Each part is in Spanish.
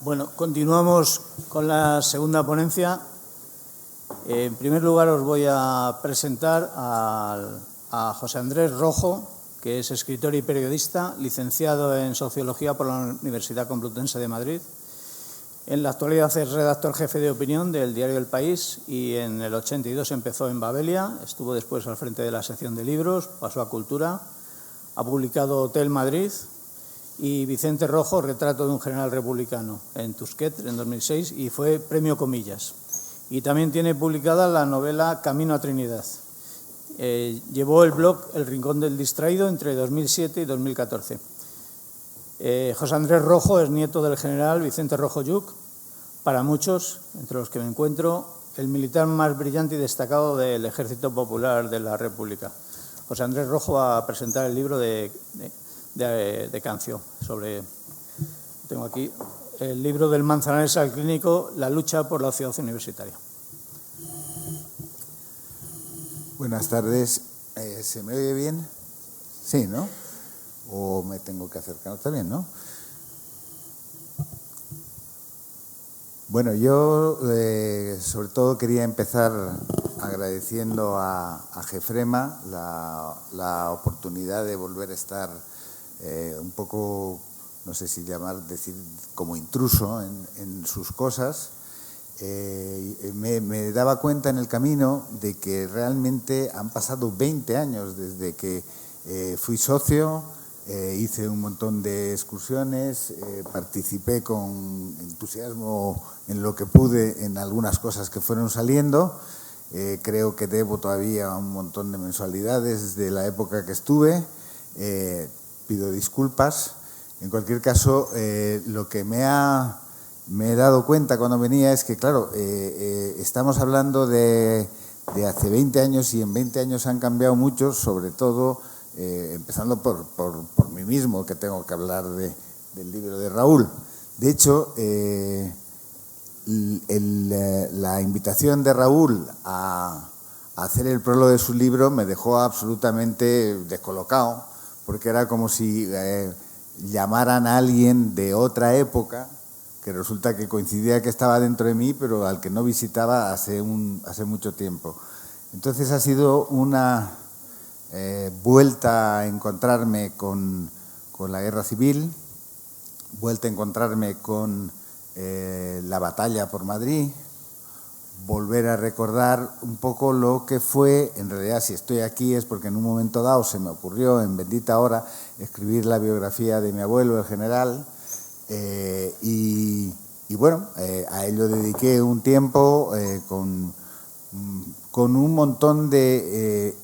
Bueno, continuamos con la segunda ponencia. En primer lugar, os voy a presentar a José Andrés Rojo, que es escritor y periodista, licenciado en Sociología por la Universidad Complutense de Madrid. En la actualidad es redactor jefe de opinión del diario El País y en el 82 empezó en Babelia, estuvo después al frente de la sección de libros, pasó a Cultura, ha publicado Hotel Madrid y Vicente Rojo, Retrato de un general republicano, en Tusquet en 2006 y fue premio Comillas. Y también tiene publicada la novela Camino a Trinidad. Llevó el blog El Rincón del Distraído entre 2007 y 2014. José Andrés Rojo es nieto del general Vicente Rojo Lluch, para muchos, entre los que me encuentro, el militar más brillante y destacado del Ejército Popular de la República. José Andrés Rojo va a presentar el libro de Cancio. Tengo aquí el libro del Manzanares al Clínico, La lucha por la ciudad universitaria. Buenas tardes. ¿Se me oye bien? Sí, ¿no? ¿O me tengo que acercar? Está bien, ¿no? Bueno, yo sobre todo quería empezar agradeciendo a Gefrema la oportunidad de volver a estar un poco, no sé si decir como intruso en sus cosas. Me daba cuenta en el camino de que realmente han pasado 20 años desde que fui socio, hice un montón de excursiones, participé con entusiasmo en lo que pude en algunas cosas que fueron saliendo. Creo que debo todavía un montón de mensualidades de la época que estuve. Pido disculpas. En cualquier caso, lo que me he dado cuenta cuando venía es que, claro, estamos hablando de hace 20 años y en 20 años han cambiado mucho, sobre todo empezando por mí mismo, que tengo que hablar del libro de Raúl. De hecho, la invitación de Raúl a hacer el prólogo de su libro me dejó absolutamente descolocado, porque era como si llamaran a alguien de otra época, que resulta que coincidía que estaba dentro de mí, pero al que no visitaba hace mucho tiempo. Entonces ha sido una vuelta a encontrarme con la guerra civil, vuelta a encontrarme con la batalla por Madrid, volver a recordar un poco lo que fue. En realidad, si estoy aquí es porque en un momento dado se me ocurrió, en bendita hora, escribir la biografía de mi abuelo, el general, y bueno, a ello dediqué un tiempo con un montón de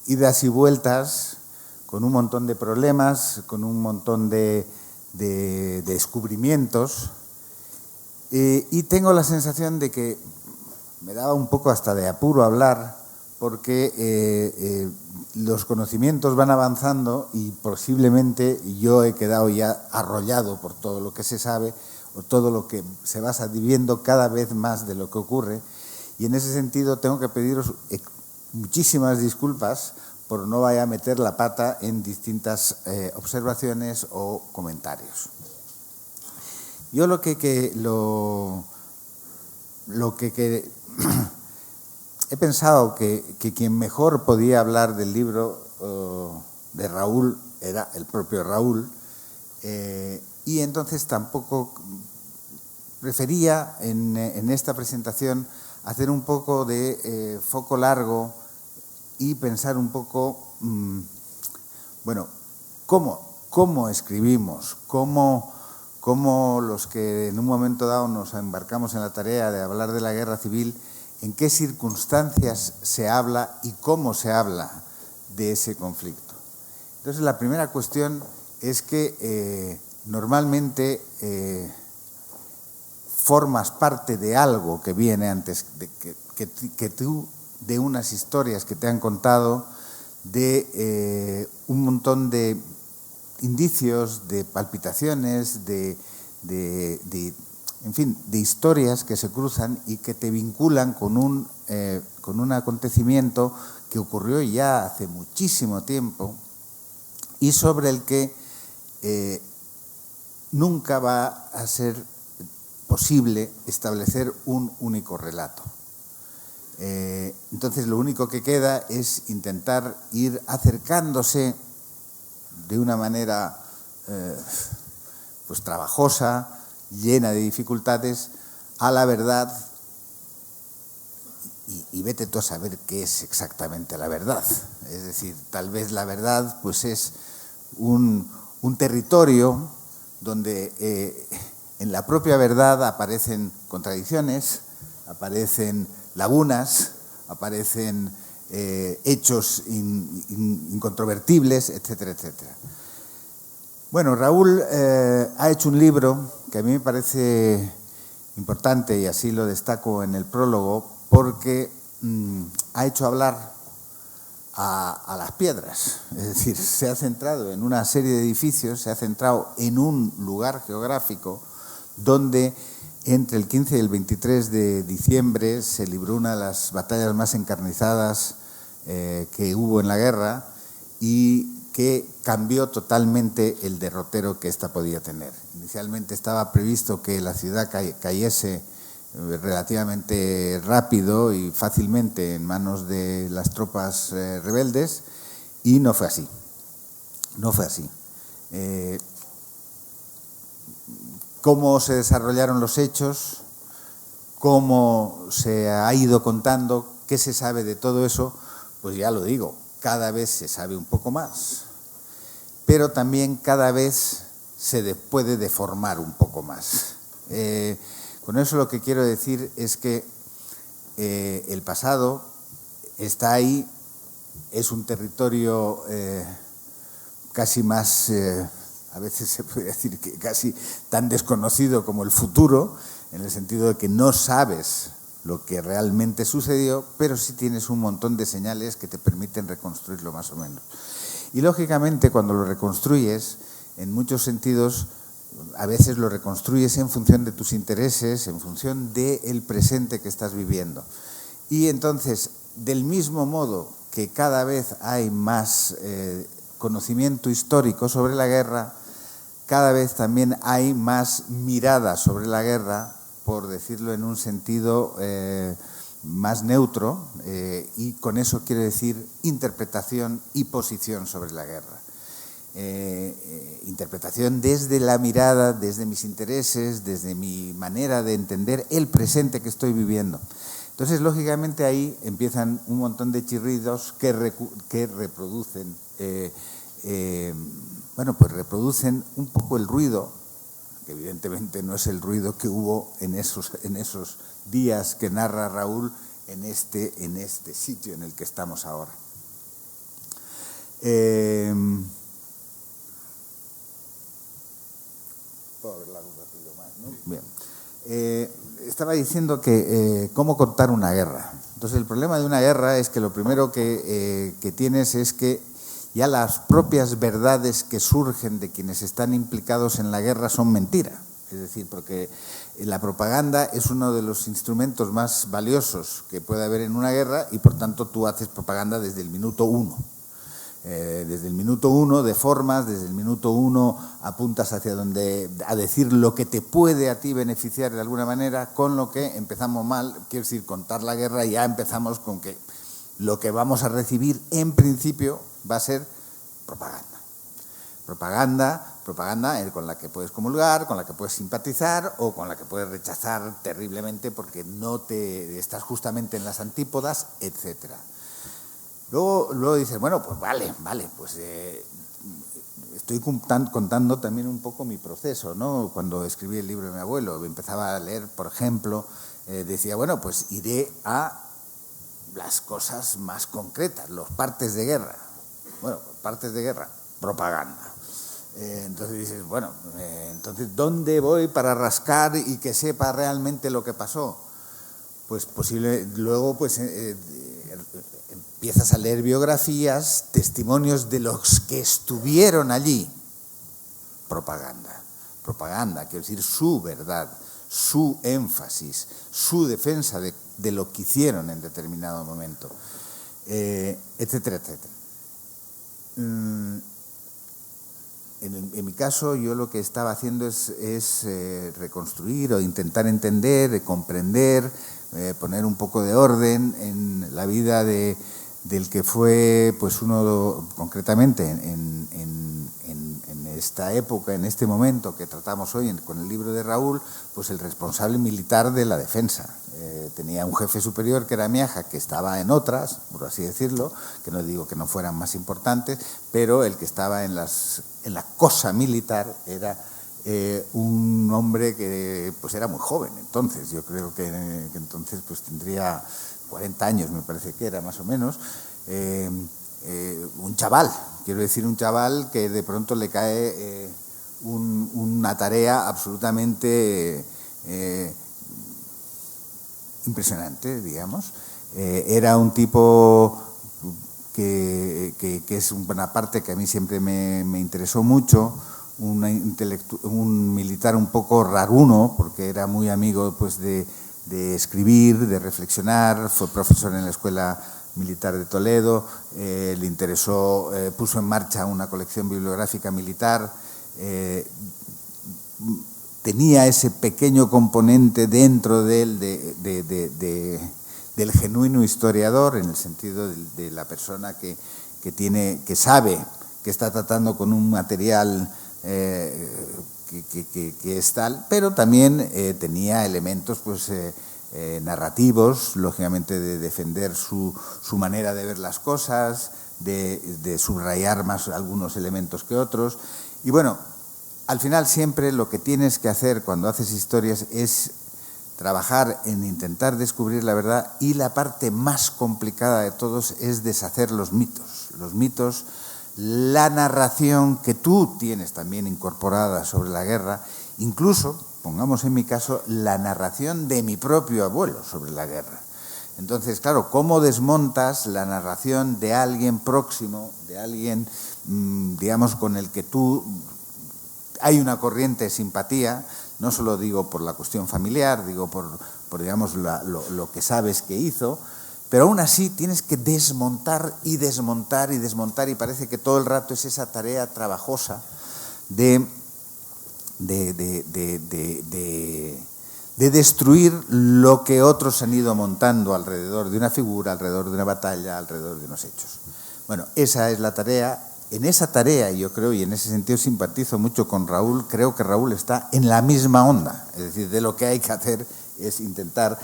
idas y vueltas, con un montón de problemas, con un montón de descubrimientos, y tengo la sensación de que me daba un poco hasta de apuro hablar, porque los conocimientos van avanzando y posiblemente yo he quedado ya arrollado por todo lo que se sabe o todo lo que se va sabiendo cada vez más de lo que ocurre, y en ese sentido tengo que pediros muchísimas disculpas por no vaya a meter la pata en distintas observaciones o comentarios. Yo lo que he pensado que quien mejor podía hablar del libro de Raúl era el propio Raúl, y entonces tampoco prefería en esta presentación hacer un poco de foco largo y pensar un poco, bueno, cómo escribimos, cómo los que en un momento dado nos embarcamos en la tarea de hablar de la guerra civil, en qué circunstancias se habla y cómo se habla de ese conflicto. Entonces, la primera cuestión es que normalmente formas parte de algo que viene antes, que tú, de unas historias que te han contado, de un montón de indicios, de palpitaciones, en fin, de historias que se cruzan y que te vinculan con un acontecimiento que ocurrió ya hace muchísimo tiempo y sobre el que nunca va a ser posible establecer un único relato. Entonces lo único que queda es intentar ir acercándose de una manera pues trabajosa, llena de dificultades, a la verdad, y vete tú a saber qué es exactamente la verdad. Es decir, tal vez la verdad pues es un territorio donde en la propia verdad aparecen contradicciones, aparecen lagunas, aparecen hechos incontrovertibles, etcétera, etcétera. Bueno, Raúl ha hecho un libro que a mí me parece importante, y así lo destaco en el prólogo, porque ha hecho hablar a las piedras. Es decir, se ha centrado en una serie de edificios, se ha centrado en un lugar geográfico donde entre el 15 y el 23 de diciembre se libró una de las batallas más encarnizadas que hubo en la guerra y que cambió totalmente el derrotero que ésta podía tener. Inicialmente estaba previsto que la ciudad cayese relativamente rápido y fácilmente en manos de las tropas rebeldes, y no fue así. No fue así. ¿Cómo se desarrollaron los hechos? ¿Cómo se ha ido contando? ¿Qué se sabe de todo eso? Pues ya lo digo, cada vez se sabe un poco más, pero también cada vez se puede deformar un poco más. Con eso lo que quiero decir es que el pasado está ahí, es un territorio casi más, a veces se puede decir que casi tan desconocido como el futuro, en el sentido de que no sabes lo que realmente sucedió, pero sí tienes un montón de señales que te permiten reconstruirlo más o menos. Y lógicamente cuando lo reconstruyes, en muchos sentidos, a veces lo reconstruyes en función de tus intereses, en función del presente que estás viviendo. Y entonces, del mismo modo que cada vez hay más conocimiento histórico sobre la guerra, cada vez también hay más mirada sobre la guerra, por decirlo en un sentido más neutro, y con eso quiero decir interpretación y posición sobre la guerra. Interpretación desde la mirada, desde mis intereses, desde mi manera de entender el presente que estoy viviendo. Entonces, lógicamente, ahí empiezan un montón de chirridos que reproducen, pues reproducen un poco el ruido, que evidentemente no es el ruido que hubo en esos días que narra Raúl en este sitio en el que estamos ahora. Puedo ver la luz rápido más, ¿no? Bien. Estaba diciendo que cómo contar una guerra. Entonces, el problema de una guerra es que lo primero que tienes es que ya las propias verdades que surgen de quienes están implicados en la guerra son mentira. Es decir, porque la propaganda es uno de los instrumentos más valiosos que puede haber en una guerra y, por tanto, tú haces propaganda desde el minuto uno. Desde el minuto uno deformas, desde el minuto uno apuntas hacia donde a decir lo que te puede a ti beneficiar de alguna manera, con lo que empezamos mal, quiero decir, contar la guerra, y ya empezamos con que lo que vamos a recibir en principio va a ser propaganda. Propaganda con la que puedes comulgar, con la que puedes simpatizar o con la que puedes rechazar terriblemente porque no te estás justamente en las antípodas, etcétera. Luego dices, bueno, pues vale, pues estoy contando también un poco mi proceso, ¿no? Cuando escribí el libro de mi abuelo, empezaba a leer, por ejemplo, decía, bueno, pues iré a las cosas más concretas, los partes de guerra. Bueno, partes de guerra, propaganda. Entonces dices, bueno, entonces, ¿dónde voy para rascar y que sepa realmente lo que pasó? Pues luego pues empiezas a leer biografías, testimonios de los que estuvieron allí. Propaganda, quiero decir, su verdad, su énfasis, su defensa de lo que hicieron en determinado momento, etcétera, etcétera. en mi caso, yo lo que estaba haciendo es reconstruir o intentar entender, comprender, poner un poco de orden en la vida del que fue, pues uno, concretamente, en esta época, en este momento que tratamos hoy con el libro de Raúl, pues el responsable militar de la defensa. Tenía un jefe superior que era Miaja, que estaba en otras, por así decirlo, que no digo que no fueran más importantes, pero el que estaba en la cosa militar era un hombre que pues era muy joven. Entonces, yo creo que entonces pues tendría 40 años, me parece que era más o menos, un chaval, quiero decir, un chaval que de pronto le cae una tarea absolutamente impresionante, digamos. Era un tipo que es una parte que a mí siempre me interesó mucho, un militar un poco raruno, porque era muy amigo pues de escribir, de reflexionar, fue profesor en la Escuela Militar de Toledo, le interesó, puso en marcha una colección bibliográfica militar, tenía ese pequeño componente dentro de él del genuino historiador, en el sentido de la persona que sabe que está tratando con un material que es tal, pero también tenía elementos pues narrativos, lógicamente de defender su manera de ver las cosas, de subrayar más algunos elementos que otros. Y bueno, al final siempre lo que tienes que hacer cuando haces historias es trabajar en intentar descubrir la verdad, y la parte más complicada de todos es deshacer los mitos. Los mitos, la narración que tú tienes también incorporada sobre la guerra, incluso, pongamos en mi caso, la narración de mi propio abuelo sobre la guerra. Entonces, claro, ¿cómo desmontas la narración de alguien próximo, de alguien, digamos, con el que tú hay una corriente de simpatía? No solo digo por la cuestión familiar, digo por digamos, lo que sabes que hizo, pero aún así tienes que desmontar y desmontar y desmontar, y parece que todo el rato es esa tarea trabajosa de destruir lo que otros han ido montando alrededor de una figura, alrededor de una batalla, alrededor de unos hechos. Bueno, esa es la tarea. En esa tarea, yo creo, y en ese sentido simpatizo mucho con Raúl, creo que Raúl está en la misma onda. Es decir, de lo que hay que hacer es intentar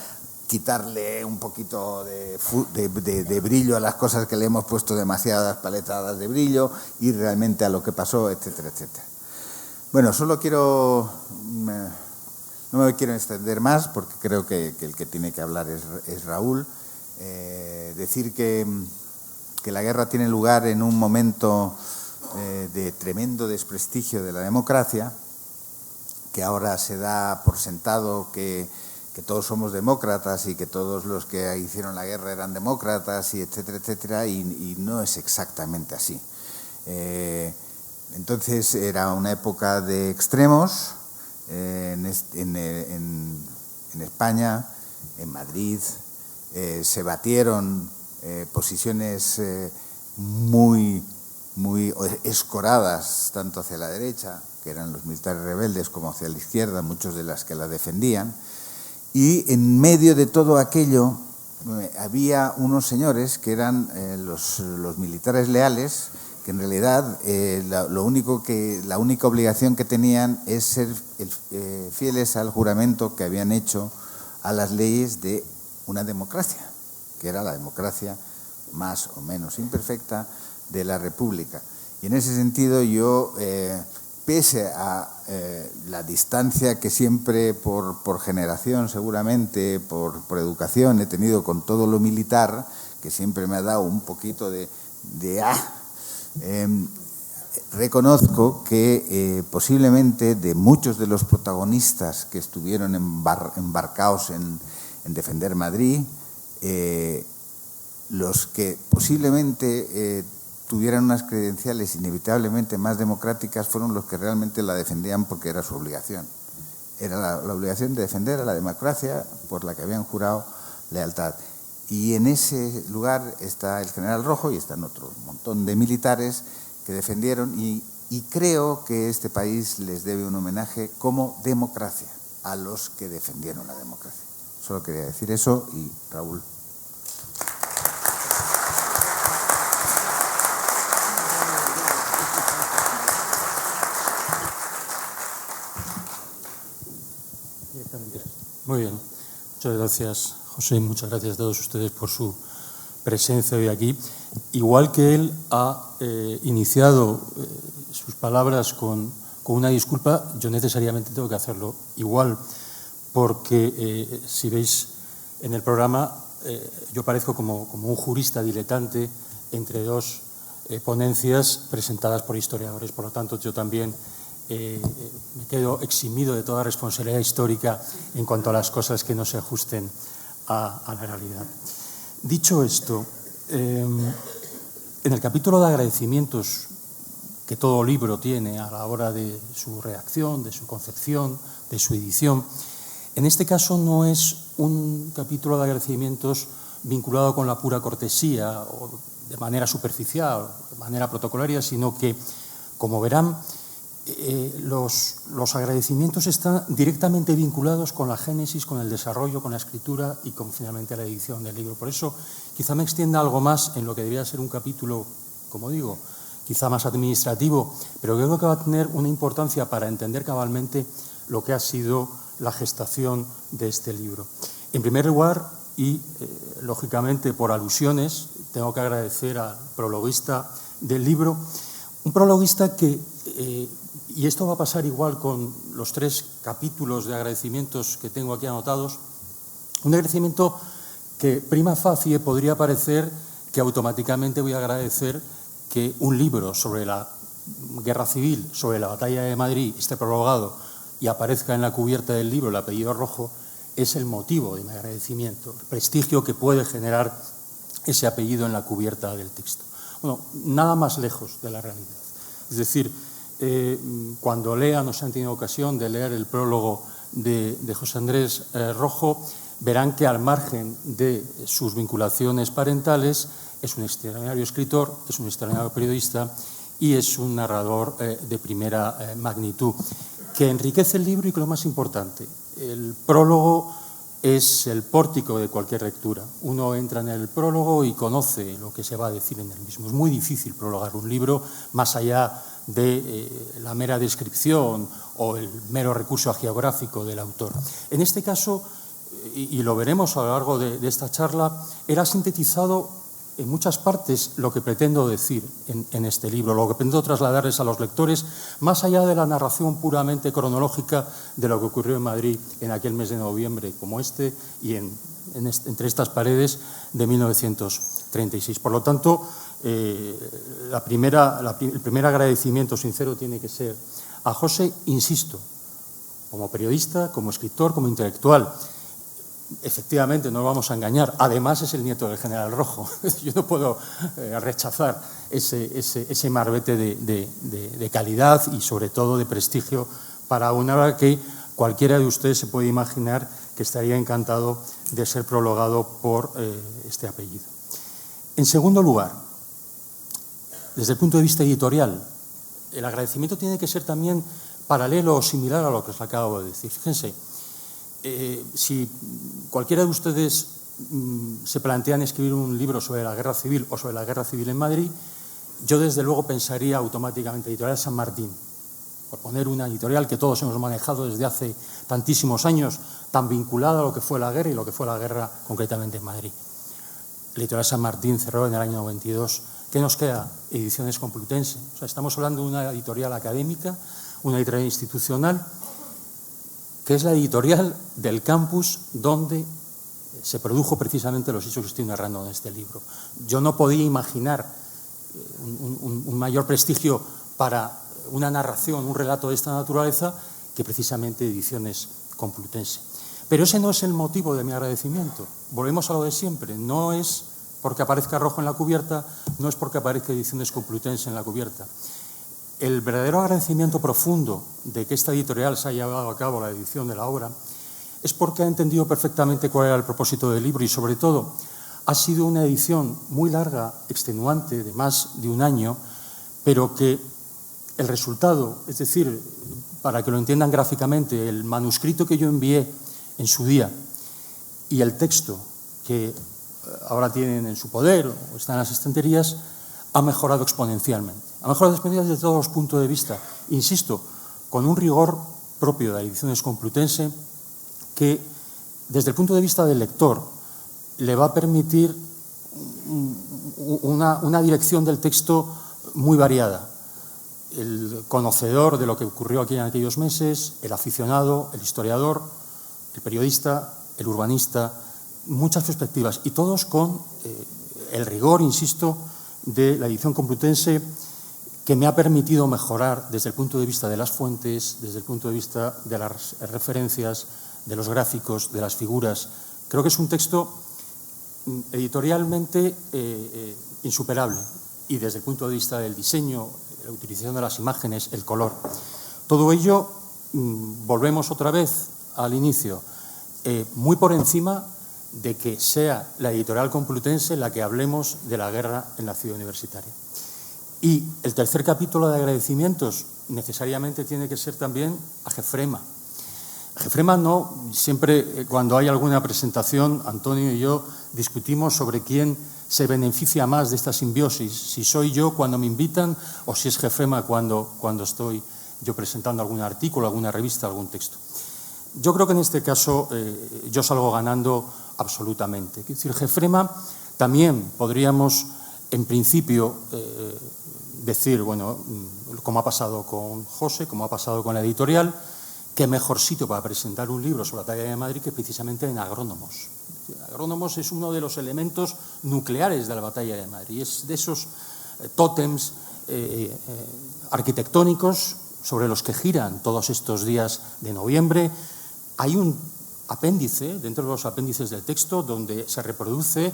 quitarle un poquito de brillo a las cosas que le hemos puesto demasiadas paletadas de brillo, y realmente a lo que pasó, etcétera, etcétera. Bueno, solo no me quiero extender más, porque creo que el que tiene que hablar es Raúl. Decir que la guerra tiene lugar en un momento de tremendo desprestigio de la democracia, que ahora se da por sentado que todos somos demócratas y que todos los que hicieron la guerra eran demócratas, y etcétera, etcétera, y no es exactamente así. Entonces era una época de extremos en España, en Madrid, se batieron posiciones muy escoradas, tanto hacia la derecha, que eran los militares rebeldes, como hacia la izquierda, muchos de las que la defendían. Y en medio de todo aquello había unos señores que eran los militares leales, que en realidad la única obligación que tenían es ser fieles al juramento que habían hecho a las leyes de una democracia, que era la democracia más o menos imperfecta de la República. Y en ese sentido yo, pese a la distancia que siempre por generación seguramente, por educación he tenido con todo lo militar, que siempre me ha dado un poquito reconozco que posiblemente de muchos de los protagonistas que estuvieron embarcados en defender Madrid, los que posiblemente tuvieran unas credenciales inevitablemente más democráticas fueron los que realmente la defendían porque era su obligación. Era la obligación de defender a la democracia por la que habían jurado lealtad. Y en ese lugar está el general Rojo y están otro montón de militares que defendieron, y y creo que este país les debe un homenaje como democracia a los que defendieron la democracia. Solo quería decir eso y Raúl. Muy bien. Muchas gracias, José, y muchas gracias a todos ustedes por su presencia hoy aquí. Igual que él ha iniciado sus palabras con una disculpa, yo necesariamente tengo que hacerlo igual, porque si veis en el programa, yo parezco como un jurista diletante entre dos ponencias presentadas por historiadores. Por lo tanto, yo también me quedo eximido de toda responsabilidad histórica en cuanto a las cosas que no se ajusten a la realidad. Dicho esto, en el capítulo de agradecimientos que todo libro tiene a la hora de su redacción, de su concepción, de su edición, en este caso no es un capítulo de agradecimientos vinculado con la pura cortesía o de manera superficial, de manera protocolaria, sino que, como verán, los agradecimientos están directamente vinculados con la génesis, con el desarrollo, con la escritura y con finalmente la edición del libro. Por eso quizá me extienda algo más en lo que debería ser un capítulo, como digo, quizá más administrativo, pero creo que va a tener una importancia para entender cabalmente lo que ha sido la gestación de este libro. En primer lugar, y lógicamente por alusiones, tengo que agradecer al prologuista del libro, un prologuista que, y esto va a pasar igual con los 3 capítulos de agradecimientos que tengo aquí anotados, un agradecimiento que prima facie podría parecer que automáticamente voy a agradecer que un libro sobre la guerra civil, sobre la batalla de Madrid, esté prologado y aparezca en la cubierta del libro el apellido Rojo, es el motivo de mi agradecimiento, el prestigio que puede generar ese apellido en la cubierta del texto. Bueno, nada más lejos de la realidad. Es decir, cuando lean o se han tenido ocasión de leer el prólogo de José Andrés Rojo, verán que al margen de sus vinculaciones parentales es un extraordinario escritor, es un extraordinario periodista y es un narrador de primera magnitud, que enriquece el libro y que lo más importante, el prólogo es el pórtico de cualquier lectura. Uno entra en el prólogo y conoce lo que se va a decir en el mismo. Es muy difícil prologar un libro más allá de la mera descripción o el mero recurso geográfico del autor. En este caso, y lo veremos a lo largo de esta charla, él ha sintetizado en muchas partes lo que pretendo decir en este libro, lo que pretendo trasladarles a los lectores, más allá de la narración puramente cronológica de lo que ocurrió en Madrid en aquel mes de noviembre como este y entre estas paredes de 1936. Por lo tanto, el primer agradecimiento sincero tiene que ser a José, insisto, como periodista, como escritor, como intelectual. Efectivamente, no lo vamos a engañar, además es el nieto del general Rojo. Yo no puedo rechazar ese marbete de calidad y sobre todo de prestigio para una obra que cualquiera de ustedes se puede imaginar que estaría encantado de ser prologado por este apellido. En segundo lugar, desde el punto de vista editorial, el agradecimiento tiene que ser también paralelo o similar a lo que os acabo de decir. Fíjense, si cualquiera de ustedes se plantean escribir un libro sobre la guerra civil o sobre la guerra civil en Madrid, yo desde luego pensaría automáticamente Editorial San Martín, por poner una editorial que todos hemos manejado desde hace tantísimos años, tan vinculada a lo que fue la guerra y lo que fue la guerra concretamente en Madrid. La Editorial San Martín cerró en el año 92. ¿Qué nos queda? Ediciones Complutense. O sea, estamos hablando de una editorial académica, una editorial institucional, que es la editorial del campus donde se produjo precisamente los hechos que estoy narrando en este libro. Yo no podía imaginar un mayor prestigio para una narración, un relato de esta naturaleza, que precisamente Ediciones Complutense. Pero ese no es el motivo de mi agradecimiento. Volvemos a lo de siempre. No es porque aparezca Rojo en la cubierta, no es porque aparezca Ediciones Complutense en la cubierta. El verdadero agradecimiento profundo de que esta editorial se haya llevado a cabo la edición de la obra es porque ha entendido perfectamente cuál era el propósito del libro y, sobre todo, ha sido una edición muy larga, extenuante, de más de un año, pero que el resultado, es decir, para que lo entiendan gráficamente, el manuscrito que yo envié en su día y el texto que ahora tienen en su poder o están en las estanterías, ha mejorado exponencialmente. Ha mejorado exponencialmente desde todos los puntos de vista. Insisto, con un rigor propio de Ediciones Complutense que, desde el punto de vista del lector, le va a permitir una dirección del texto muy variada. El conocedor de lo que ocurrió aquí en aquellos meses, el aficionado, el historiador, el periodista, el urbanista, muchas perspectivas, y todos con el rigor, insisto, de la edición complutense, que me ha permitido mejorar desde el punto de vista de las fuentes, desde el punto de vista de las referencias, de los gráficos, de las figuras. Creo que es un texto editorialmente insuperable, y desde el punto de vista del diseño, la utilización de las imágenes, el color. Todo ello, volvemos otra vez al inicio, muy por encima de que sea la editorial Complutense la que hablemos de la guerra en la ciudad universitaria. Y el tercer capítulo de agradecimientos necesariamente tiene que ser también a Gefrema. Gefrema no, siempre cuando hay alguna presentación, Antonio y yo discutimos sobre quién se beneficia más de esta simbiosis, si soy yo cuando me invitan o si es Gefrema cuando estoy yo presentando algún artículo, alguna revista, algún texto. Yo creo que en este caso yo salgo ganando absolutamente. Es decir, Gefrema también podríamos, en principio, decir, bueno, como ha pasado con José, como ha pasado con la editorial, qué mejor sitio para presentar un libro sobre la batalla de Madrid que precisamente en Agrónomos. Agrónomos es uno de los elementos nucleares de la batalla de Madrid. Es de esos tótems arquitectónicos sobre los que giran todos estos días de noviembre. Hay un apéndice, dentro de los apéndices del texto, donde se reproduce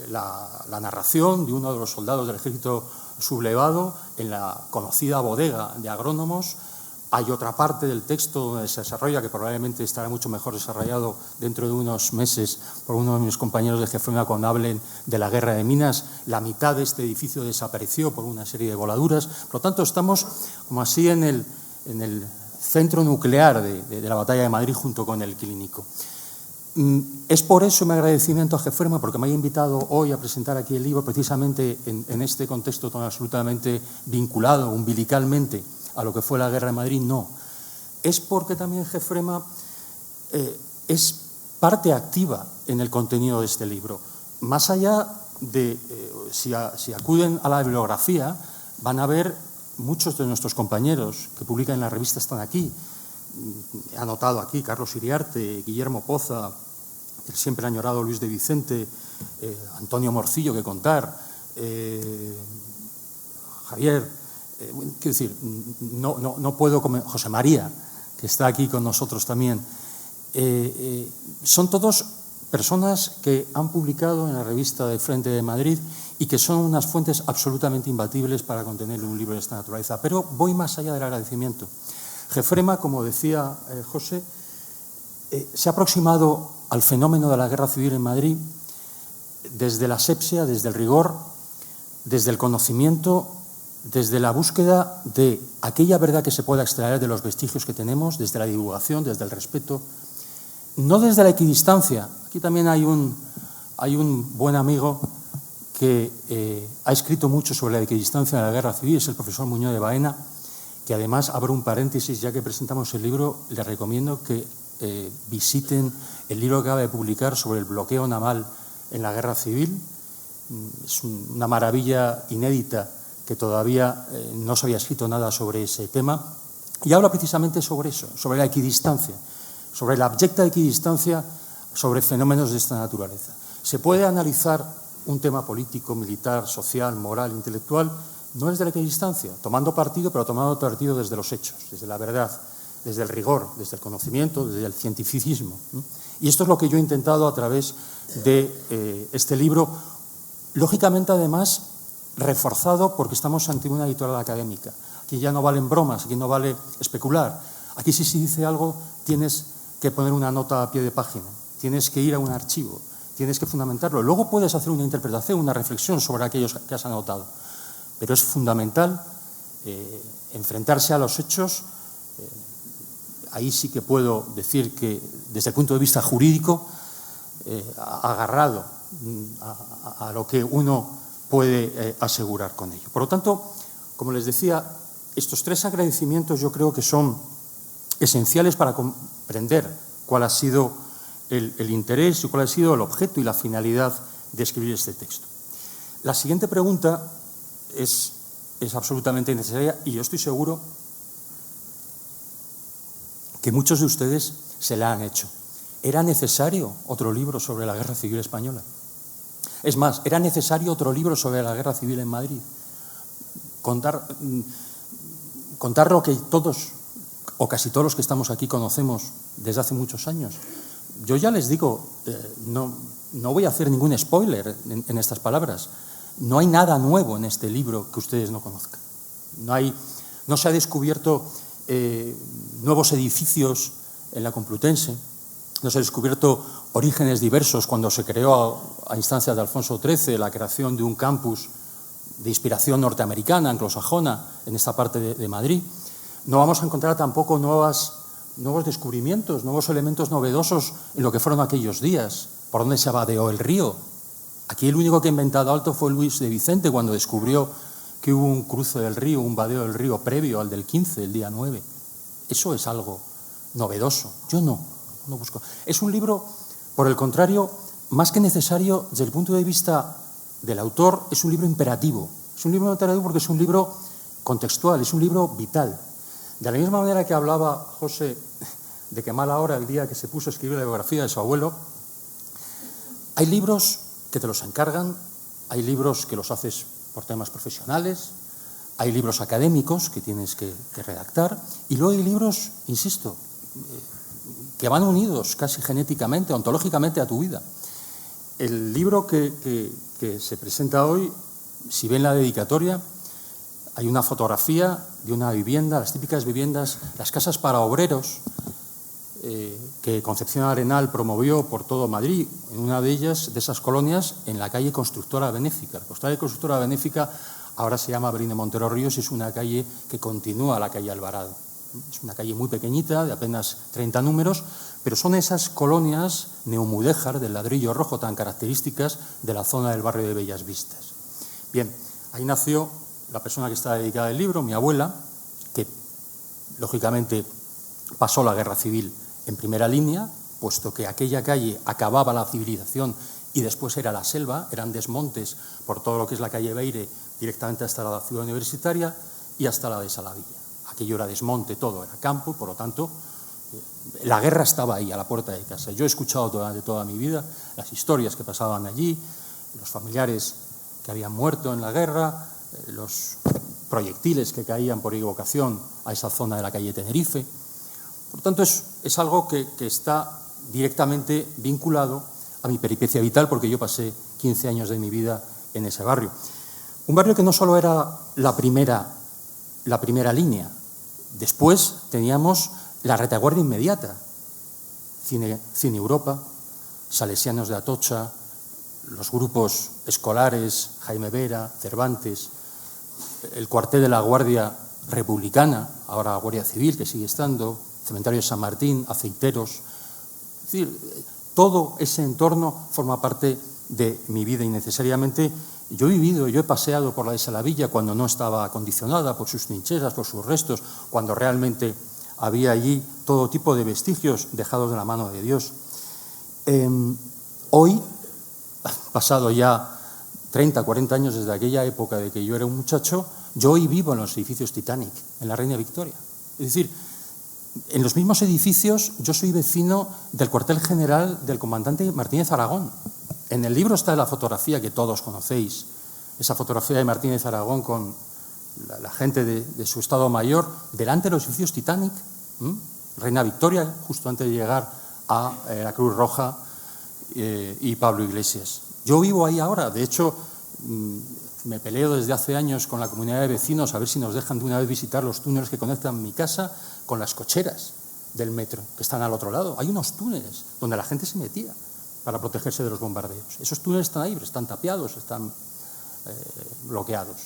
la narración de uno de los soldados del ejército sublevado en la conocida bodega de Agrónomos. Hay otra parte del texto donde se desarrolla, que probablemente estará mucho mejor desarrollado dentro de unos meses por uno de mis compañeros de Gefrema cuando hablen de la guerra de Minas. La mitad de este edificio desapareció por una serie de voladuras. Por lo tanto, estamos como así en el centro nuclear de la batalla de Madrid junto con el clínico. Es por eso mi agradecimiento a Gefrema, porque me haya invitado hoy a presentar aquí el libro precisamente en este contexto tan absolutamente vinculado umbilicalmente a lo que fue la guerra de Madrid. No, es porque también Gefrema es parte activa en el contenido de este libro. Más allá de, si acuden a la bibliografía, van a ver muchos de nuestros compañeros que publican en la revista están aquí. He anotado aquí Carlos Iriarte, Guillermo Poza, el siempre añorado Luis de Vicente, Antonio Morcillo, que contar, Javier. Quiero decir, no puedo comer. José María, que está aquí con nosotros también. Son todos personas que han publicado en la revista de Frente de Madrid y que son unas fuentes absolutamente imbatibles para contener un libro de esta naturaleza. Pero voy más allá del agradecimiento. Gefrema, como decía José, se ha aproximado al fenómeno de la guerra civil en Madrid desde la asepsia, desde el rigor, desde el conocimiento, desde la búsqueda de aquella verdad que se pueda extraer de los vestigios que tenemos, desde la divulgación, desde el respeto, no desde la equidistancia. Aquí también hay un buen amigo que ha escrito mucho sobre la equidistancia de la guerra civil, es el profesor Muñoz de Baena, que además, abro un paréntesis, ya que presentamos el libro, les recomiendo que visiten el libro que acaba de publicar sobre el bloqueo naval en la guerra civil. Es una maravilla inédita que todavía no se había escrito nada sobre ese tema, y habla precisamente sobre eso, sobre la equidistancia, sobre la abyecta equidistancia sobre fenómenos de esta naturaleza. Se puede analizar un tema político, militar, social, moral, intelectual, no desde la equidistancia, tomando partido, pero tomando partido desde los hechos, desde la verdad, desde el rigor, desde el conocimiento, desde el cientificismo. Y esto es lo que yo he intentado a través de este libro, lógicamente además reforzado porque estamos ante una editorial académica. Aquí ya no valen bromas, aquí no vale especular. Aquí si se dice algo tienes que poner una nota a pie de página, tienes que ir a un archivo, tienes que fundamentarlo. Luego puedes hacer una interpretación, una reflexión sobre aquellos que has anotado. Pero es fundamental enfrentarse a los hechos, ahí sí que puedo decir que desde el punto de vista jurídico, agarrado a lo que uno puede asegurar con ello. Por lo tanto, como les decía, estos 3 agradecimientos yo creo que son esenciales para comprender cuál ha sido el interés y cuál ha sido el objeto y la finalidad de escribir este texto. La siguiente pregunta es absolutamente necesaria y yo estoy seguro que muchos de ustedes se la han hecho. ¿Era necesario otro libro sobre la Guerra Civil Española? Es más, ¿era necesario otro libro sobre la Guerra Civil en Madrid? Contar lo que todos, o casi todos los que estamos aquí conocemos desde hace muchos años. Yo ya les digo, no voy a hacer ningún spoiler en estas palabras. No hay nada nuevo en este libro que ustedes no conozcan. No se ha descubierto nuevos edificios en la Complutense, no se ha descubierto orígenes diversos cuando se creó a instancias de Alfonso XIII la creación de un campus de inspiración norteamericana, anglosajona, en esta parte de Madrid. No vamos a encontrar tampoco nuevos descubrimientos, nuevos elementos novedosos en lo que fueron aquellos días, por donde se vadeó el río. Aquí el único que ha inventado alto fue Luis de Vicente cuando descubrió que hubo un cruce del río, un vadeo del río previo al del 15, el día 9. Eso es algo novedoso. Yo no busco. Es un libro, por el contrario, más que necesario desde el punto de vista del autor, es un libro imperativo. Es un libro imperativo porque es un libro contextual, es un libro vital. De la misma manera que hablaba José de que mala hora el día que se puso a escribir la biografía de su abuelo, hay libros que te los encargan, hay libros que los haces por temas profesionales, hay libros académicos que tienes que redactar y luego hay libros, insisto, que van unidos casi genéticamente, ontológicamente a tu vida. El libro que se presenta hoy, si ven la dedicatoria, hay una fotografía de una vivienda, las típicas viviendas, las casas para obreros, que Concepción Arenal promovió por todo Madrid, en una de ellas, de esas colonias, en la calle Constructora Benéfica. La calle Constructora Benéfica ahora se llama Avenida Montero Ríos y es una calle que continúa la calle Alvarado. Es una calle muy pequeñita, de apenas 30 números, pero son esas colonias neomudéjar del ladrillo rojo tan características de la zona del barrio de Bellas Vistas. Bien, ahí nació la persona que está dedicada al libro, mi abuela, que lógicamente pasó la guerra civil en primera línea, puesto que aquella calle acababa la civilización y después era la selva, eran desmontes por todo lo que es la calle Beire, directamente hasta la ciudad universitaria y hasta la de Saladilla. Aquello era desmonte, todo era campo, por lo tanto, la guerra estaba ahí, a la puerta de casa. Yo he escuchado durante toda mi vida las historias que pasaban allí, los familiares que habían muerto en la guerra, los proyectiles que caían por equivocación a esa zona de la calle Tenerife. Por tanto, es algo que está directamente vinculado a mi peripecia vital, porque yo pasé 15 años de mi vida en ese barrio. Un barrio que no solo era la primera línea, después teníamos la retaguardia inmediata, Cine Europa, Salesianos de Atocha, los grupos escolares, Jaime Vera, Cervantes, el cuartel de la Guardia Republicana, ahora Guardia Civil, que sigue estando, Cementerio de San Martín, Aceiteros. Es decir, todo ese entorno forma parte de mi vida y necesariamente yo he paseado por la de Saladilla cuando no estaba acondicionada por sus trincheras, por sus restos, cuando realmente había allí todo tipo de vestigios dejados de la mano de Dios. Hoy, pasado ya 30, 40 años desde aquella época de que yo era un muchacho, yo hoy vivo en los edificios Titanic, en la Reina Victoria. Es decir, en los mismos edificios yo soy vecino del cuartel general del comandante Martínez Aragón. En el libro está la fotografía que todos conocéis, esa fotografía de Martínez Aragón con la gente de su Estado Mayor delante de los edificios Titanic, Reina Victoria, justo antes de llegar a la Cruz Roja y Pablo Iglesias. Yo vivo ahí ahora, de hecho me peleo desde hace años con la comunidad de vecinos a ver si nos dejan de una vez visitar los túneles que conectan mi casa con las cocheras del metro, que están al otro lado. Hay unos túneles donde la gente se metía para protegerse de los bombardeos. Esos túneles están ahí, están tapiados, están bloqueados.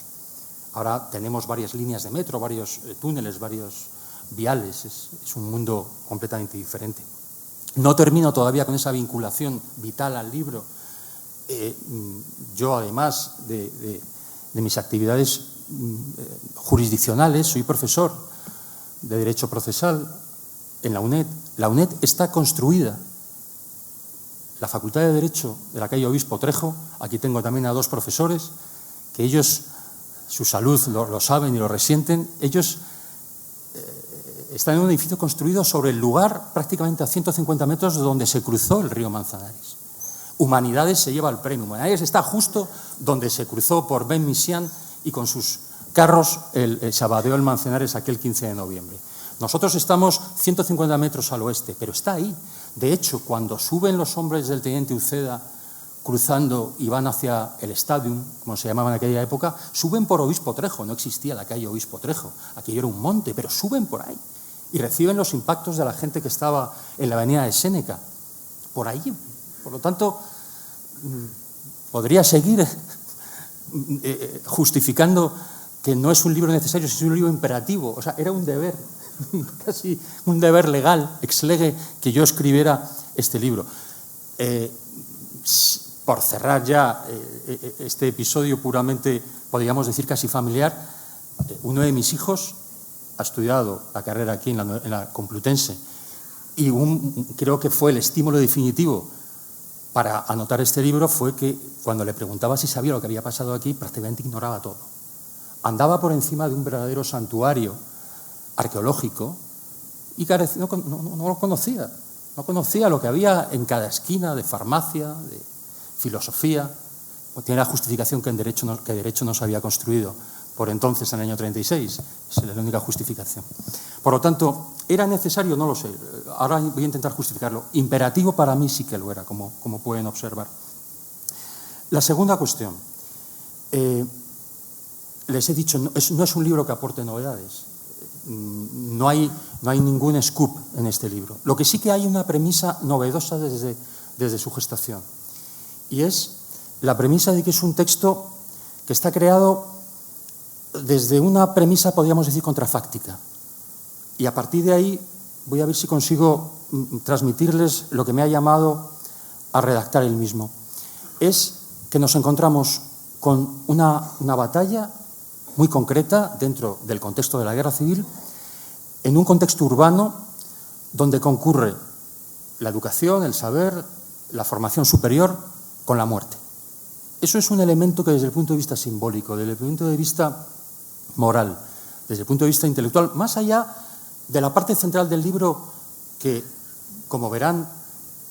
Ahora tenemos varias líneas de metro, varios túneles, varios viales. Es un mundo completamente diferente. No termino todavía con esa vinculación vital al libro. Yo, además de mis actividades jurisdiccionales, soy profesor de Derecho Procesal en la UNED. La UNED está construida. La Facultad de Derecho de la calle Obispo Trejo, aquí tengo también a 2 profesores, que ellos, su salud lo saben y lo resienten, ellos están en un edificio construido sobre el lugar prácticamente a 150 metros de donde se cruzó el río Manzanares. Humanidades se lleva el premio. Humanidades está justo donde se cruzó por Ben Misián y con sus carros se abadeó el Manzanares aquel 15 de noviembre. Nosotros estamos 150 metros al oeste, pero está ahí. De hecho, cuando suben los hombres del teniente Uceda cruzando y van hacia el Stadium, como se llamaba en aquella época, suben por Obispo Trejo. No existía la calle Obispo Trejo. Aquello era un monte, pero suben por ahí y reciben los impactos de la gente que estaba en la avenida de Séneca. Por allí. Por lo tanto, podría seguir justificando que no es un libro necesario, es un libro imperativo. O sea, era un deber, casi un deber legal, ex lege, que yo escribiera este libro. Por cerrar ya este episodio puramente, podríamos decir casi familiar, uno de mis hijos ha estudiado la carrera aquí en la Complutense y creo que fue el estímulo definitivo para anotar este libro fue que cuando le preguntaba si sabía lo que había pasado aquí, prácticamente ignoraba todo. Andaba por encima de un verdadero santuario arqueológico y no lo conocía. No conocía lo que había en cada esquina de farmacia, de filosofía. Tiene la justificación que derecho no se había construido por entonces, en el año 36. Esa es la única justificación. Por lo tanto, ¿era necesario? No lo sé. Ahora voy a intentar justificarlo. Imperativo para mí sí que lo era, como pueden observar. La segunda cuestión. Les he dicho, no es un libro que aporte novedades. No hay ningún scoop en este libro. Lo que sí que hay una premisa novedosa desde su gestación. Y es la premisa de que es un texto que está creado desde una premisa, podríamos decir, contrafáctica. Y a partir de ahí voy a ver si consigo transmitirles lo que me ha llamado a redactar el mismo. Es que nos encontramos con una batalla muy concreta dentro del contexto de la guerra civil, en un contexto urbano donde concurre la educación, el saber, la formación superior con la muerte. Eso es un elemento que desde el punto de vista simbólico, desde el punto de vista moral, desde el punto de vista intelectual, más allá de la parte central del libro que, como verán,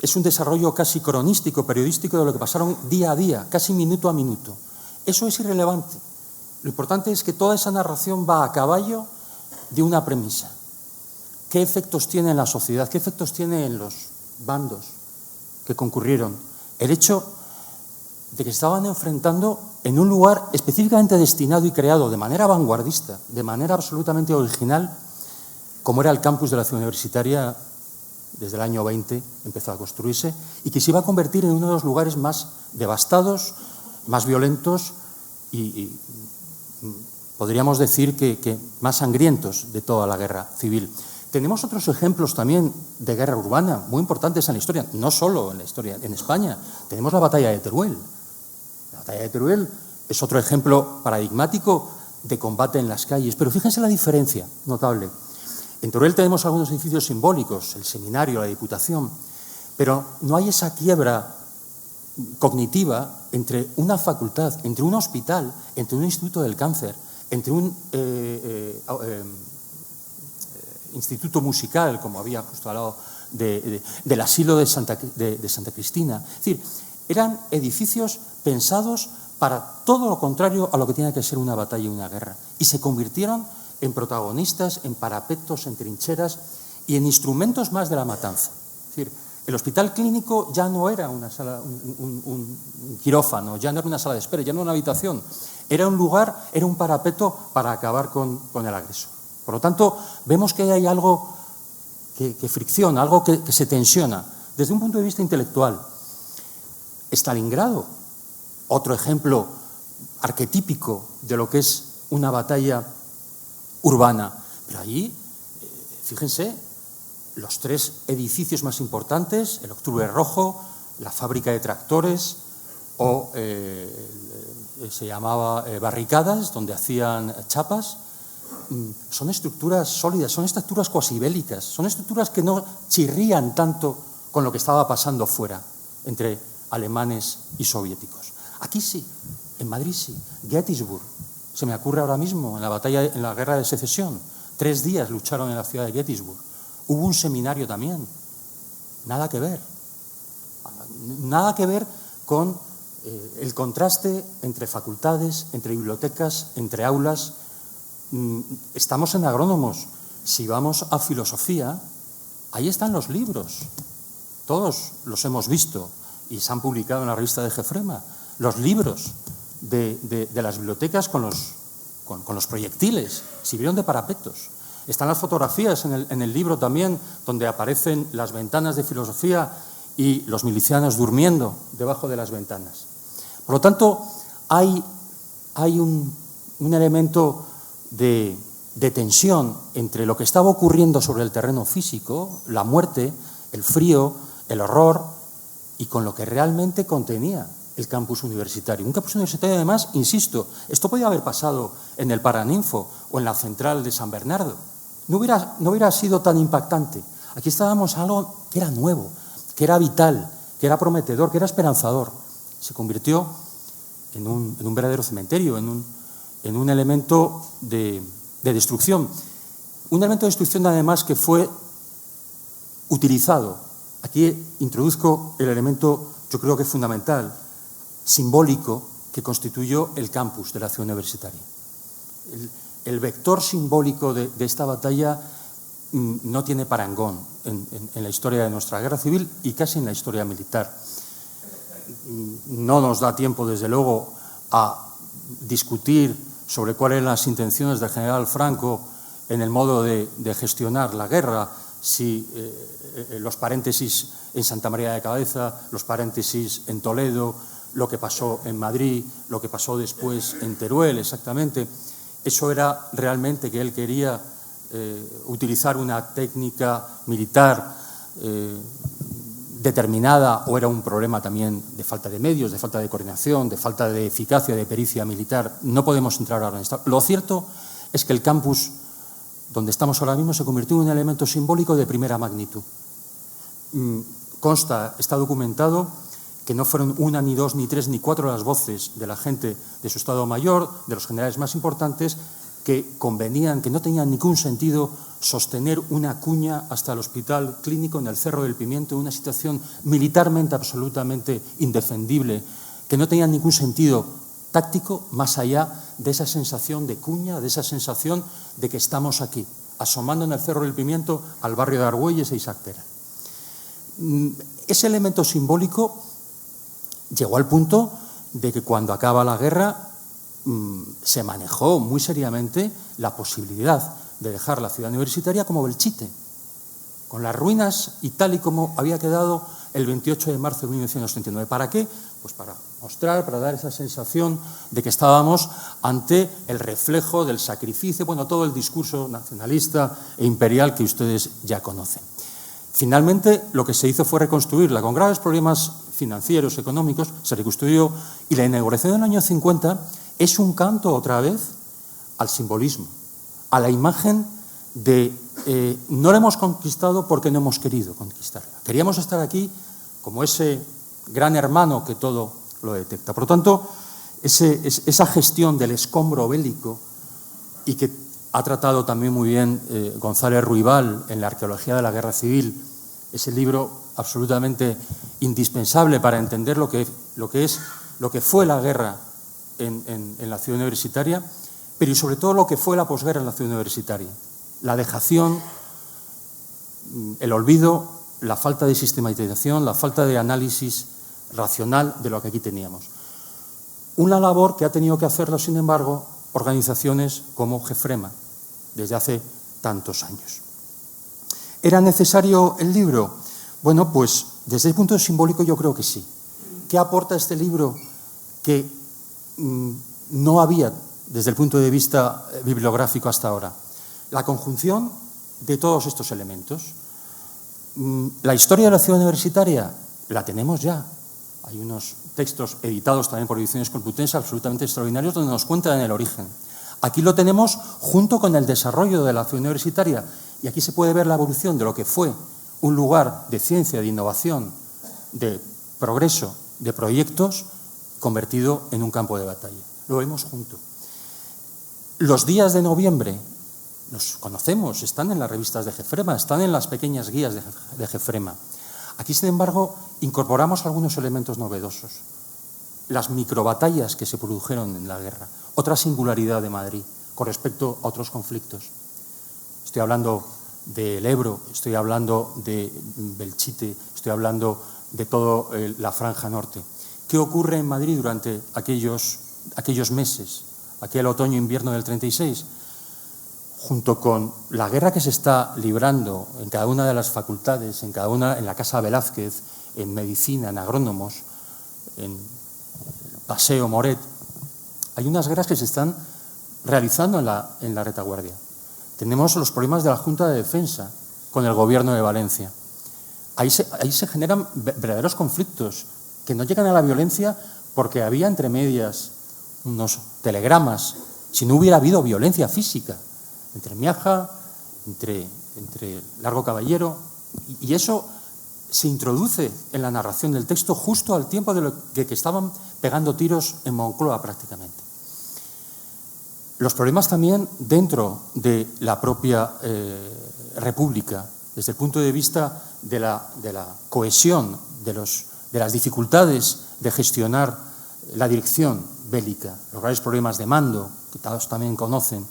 es un desarrollo casi cronístico, periodístico de lo que pasaron día a día, casi minuto a minuto. Eso es irrelevante. Lo importante es que toda esa narración va a caballo de una premisa. ¿Qué efectos tiene en la sociedad? ¿Qué efectos tiene en los bandos que concurrieron? El hecho de que se estaban enfrentando en un lugar específicamente destinado y creado de manera vanguardista, de manera absolutamente original, como era el campus de la ciudad universitaria, desde el año 20 empezó a construirse, y que se iba a convertir en uno de los lugares más devastados, más violentos y podríamos decir que más sangrientos de toda la guerra civil. Tenemos otros ejemplos también de guerra urbana muy importantes en la historia, no solo en la historia, en España. Tenemos la batalla de Teruel. La batalla de Teruel es otro ejemplo paradigmático de combate en las calles, pero fíjense la diferencia notable. En Teruel tenemos algunos edificios simbólicos, el seminario, la Diputación, pero no hay esa quiebra cognitiva entre una facultad, entre un hospital, entre un instituto del cáncer, entre un instituto musical, como había justo al lado del asilo de Santa Cristina. Es decir, eran edificios pensados para todo lo contrario a lo que tiene que ser una batalla y una guerra. Y se convirtieron en protagonistas, en parapetos, en trincheras y en instrumentos más de la matanza. Es decir, el hospital clínico ya no era una sala, un quirófano, ya no era una sala de espera, ya no era una habitación. Era un lugar, era un parapeto para acabar con el agresor. Por lo tanto, vemos que hay algo que fricciona, algo que se tensiona. Desde un punto de vista intelectual, Stalingrado, otro ejemplo arquetípico de lo que es una batalla urbana. Pero allí, fíjense, los 3 edificios más importantes, el Octubre Rojo, la fábrica de tractores o se llamaba barricadas, donde hacían chapas, son estructuras sólidas, son estructuras cuasi bélicas, son estructuras que no chirrían tanto con lo que estaba pasando fuera entre alemanes y soviéticos. Aquí sí, en Madrid sí, Gettysburg, se me ocurre ahora mismo, en la guerra de secesión, 3 días lucharon en la ciudad de Gettysburg. Hubo un seminario también, nada que ver con el contraste entre facultades, entre bibliotecas, entre aulas. Estamos en agrónomos, si vamos a filosofía, ahí están los libros, todos los hemos visto y se han publicado en la revista de Gefrema, los libros de las bibliotecas con los proyectiles, sirvieron de parapetos. Están las fotografías en el libro también, donde aparecen las ventanas de filosofía y los milicianos durmiendo debajo de las ventanas. Por lo tanto, hay un elemento de tensión entre lo que estaba ocurriendo sobre el terreno físico, la muerte, el frío, el horror, y con lo que realmente contenía el campus universitario. Un campus universitario, además, insisto, esto podía haber pasado en el Paraninfo o en la central de San Bernardo. No hubiera sido tan impactante. Aquí estábamos en algo que era nuevo, que era vital, que era prometedor, que era esperanzador. Se convirtió en un verdadero cementerio, en un elemento de destrucción. Un elemento de destrucción, además, que fue utilizado. Aquí introduzco el elemento, yo creo que fundamental, simbólico, que constituyó el campus de la ciudad universitaria. El vector simbólico de esta batalla no tiene parangón en la historia de nuestra guerra civil y casi en la historia militar. No nos da tiempo, desde luego, a discutir sobre cuáles eran las intenciones del general Franco en el modo de gestionar la guerra, si los paréntesis en Santa María de Cabeza, los paréntesis en Toledo, lo que pasó en Madrid, lo que pasó después en Teruel, exactamente. Eso era realmente que él quería utilizar una técnica militar determinada, o era un problema también de falta de medios, de falta de coordinación, de falta de eficacia, de pericia militar. No podemos entrar ahora en esto. Lo cierto es que el campus donde estamos ahora mismo se convirtió en un elemento simbólico de primera magnitud. Consta, está documentado, que no fueron 1, ni 2, ni 3, ni 4 las voces de la gente de su Estado Mayor, de los generales más importantes, que convenían, que no tenían ningún sentido sostener una cuña hasta el hospital clínico en el Cerro del Pimiento, una situación militarmente absolutamente indefendible, que no tenía ningún sentido táctico más allá de esa sensación de cuña, de esa sensación de que estamos aquí, asomando en el Cerro del Pimiento al barrio de Argüelles e Isaac Peral. Ese elemento simbólico llegó al punto de que cuando acaba la guerra se manejó muy seriamente la posibilidad de dejar la ciudad universitaria como Belchite, con las ruinas y tal y como había quedado el 28 de marzo de 1939. ¿Para qué? Pues para mostrar, para dar esa sensación de que estábamos ante el reflejo del sacrificio, bueno, todo el discurso nacionalista e imperial que ustedes ya conocen. Finalmente, lo que se hizo fue reconstruirla. Con graves problemas financieros, económicos, se reconstruyó, y la inauguración del año 50 es un canto otra vez al simbolismo, a la imagen de no la hemos conquistado porque no hemos querido conquistarla. Queríamos estar aquí como ese gran hermano que todo lo detecta. Por lo tanto, esa gestión del escombro bélico, y que ha tratado también muy bien González Ruibal en la arqueología de la guerra civil, ese libro absolutamente indispensable para entender lo que fue la guerra en la ciudad universitaria, pero y sobre todo lo que fue la posguerra en la ciudad universitaria. La dejación, el olvido, la falta de sistematización, la falta de análisis racional de lo que aquí teníamos. Una labor que ha tenido que hacerlo, sin embargo, organizaciones como Gefrema, desde hace tantos años. ¿Era necesario el libro? Bueno, pues desde el punto simbólico yo creo que sí. ¿Qué aporta este libro que no había desde el punto de vista bibliográfico hasta ahora? La conjunción de todos estos elementos. La historia de la ciudad universitaria la tenemos ya. Hay unos textos editados también por Ediciones Complutense absolutamente extraordinarios donde nos cuentan el origen. Aquí lo tenemos junto con el desarrollo de la ciudad universitaria y aquí se puede ver la evolución de lo que fue un lugar de ciencia, de innovación, de progreso, de proyectos, convertido en un campo de batalla. Lo vemos junto. Los días de noviembre, los conocemos, están en las revistas de Gefrema, están en las pequeñas guías de Gefrema. Aquí, sin embargo, incorporamos algunos elementos novedosos. Las microbatallas que se produjeron en la guerra, otra singularidad de Madrid con respecto a otros conflictos. Estoy hablando del Ebro, estoy hablando de Belchite, estoy hablando de toda la franja norte. ¿Qué ocurre en Madrid durante aquellos meses, aquel otoño-invierno del 36? Junto con la guerra que se está librando en cada una de las facultades, en la Casa Velázquez, en Medicina, en Agrónomos, en Paseo Moret, hay unas guerras que se están realizando en la retaguardia. Tenemos los problemas de la Junta de Defensa con el Gobierno de Valencia. Ahí se generan verdaderos conflictos que no llegan a la violencia porque había entre medias unos telegramas, si no hubiera habido violencia física entre Miaja, entre Largo Caballero, y eso se introduce en la narración del texto justo al tiempo de que estaban pegando tiros en Moncloa prácticamente. Los problemas también dentro de la propia República, desde el punto de vista de la cohesión, de las dificultades de gestionar la dirección bélica, los graves problemas de mando, que todos también conocen.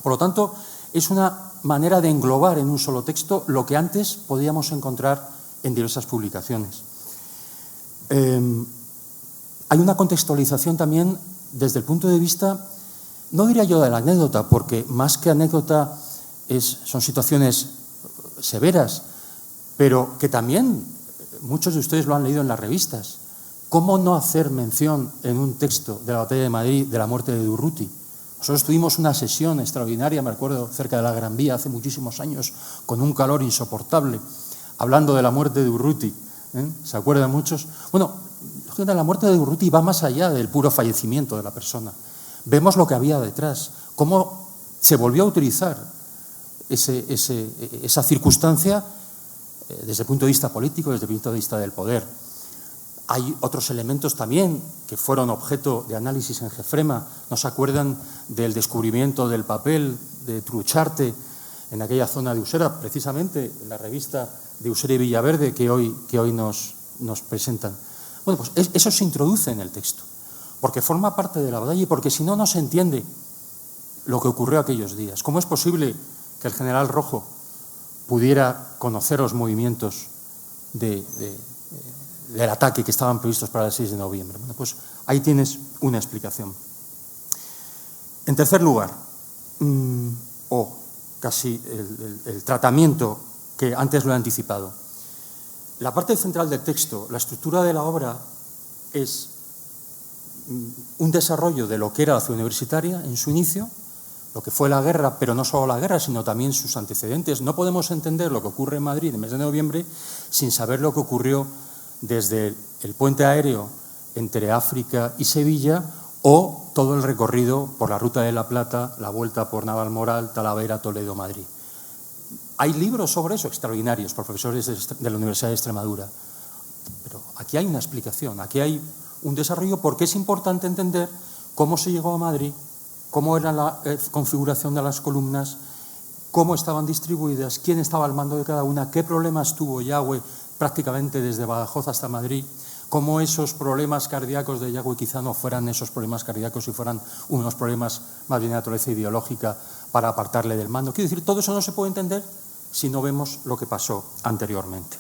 Por lo tanto, es una manera de englobar en un solo texto lo que antes podíamos encontrar en diversas publicaciones. Hay una contextualización también desde el punto de vista, no diría yo de la anécdota, porque más que anécdota son situaciones severas, pero que también muchos de ustedes lo han leído en las revistas. ¿Cómo no hacer mención en un texto de la Batalla de Madrid de la muerte de Durruti? Nosotros tuvimos una sesión extraordinaria, me acuerdo, cerca de la Gran Vía, hace muchísimos años, con un calor insoportable, hablando de la muerte de Urruti. ¿Se acuerdan muchos? Bueno, la muerte de Urruti va más allá del puro fallecimiento de la persona. Vemos lo que había detrás, cómo se volvió a utilizar esa circunstancia desde el punto de vista político, desde el punto de vista del poder. Hay otros elementos también que fueron objeto de análisis en Gefrema. ¿No se acuerdan del descubrimiento del papel de Trucharte en aquella zona de Usera, precisamente en la revista de Usera y Villaverde que hoy nos presentan? Bueno, pues eso se introduce en el texto, porque forma parte de la batalla y porque si no, no se entiende lo que ocurrió aquellos días. ¿Cómo es posible que el general Rojo pudiera conocer los movimientos del ataque que estaban previstos para el 6 de noviembre? Bueno, pues ahí tienes una explicación. En tercer lugar, o casi el tratamiento que antes lo he anticipado. La parte central del texto, la estructura de la obra, es un desarrollo de lo que era la ciudad universitaria en su inicio, lo que fue la guerra, pero no solo la guerra, sino también sus antecedentes. No podemos entender lo que ocurre en Madrid en el mes de noviembre sin saber lo que ocurrió desde el puente aéreo entre África y Sevilla o todo el recorrido por la Ruta de la Plata, la vuelta por Navalmoral, Talavera, Toledo, Madrid. Hay libros sobre eso extraordinarios por profesores de la Universidad de Extremadura, pero aquí hay una explicación, aquí hay un desarrollo porque es importante entender cómo se llegó a Madrid, cómo era la configuración de las columnas, cómo estaban distribuidas, quién estaba al mando de cada una, qué problemas tuvo Yagüe prácticamente desde Badajoz hasta Madrid, cómo esos problemas cardíacos de Yagüe quizá no fueran esos problemas cardíacos y fueran unos problemas más bien de naturaleza ideológica para apartarle del mando. Quiero decir, todo eso no se puede entender si no vemos lo que pasó anteriormente.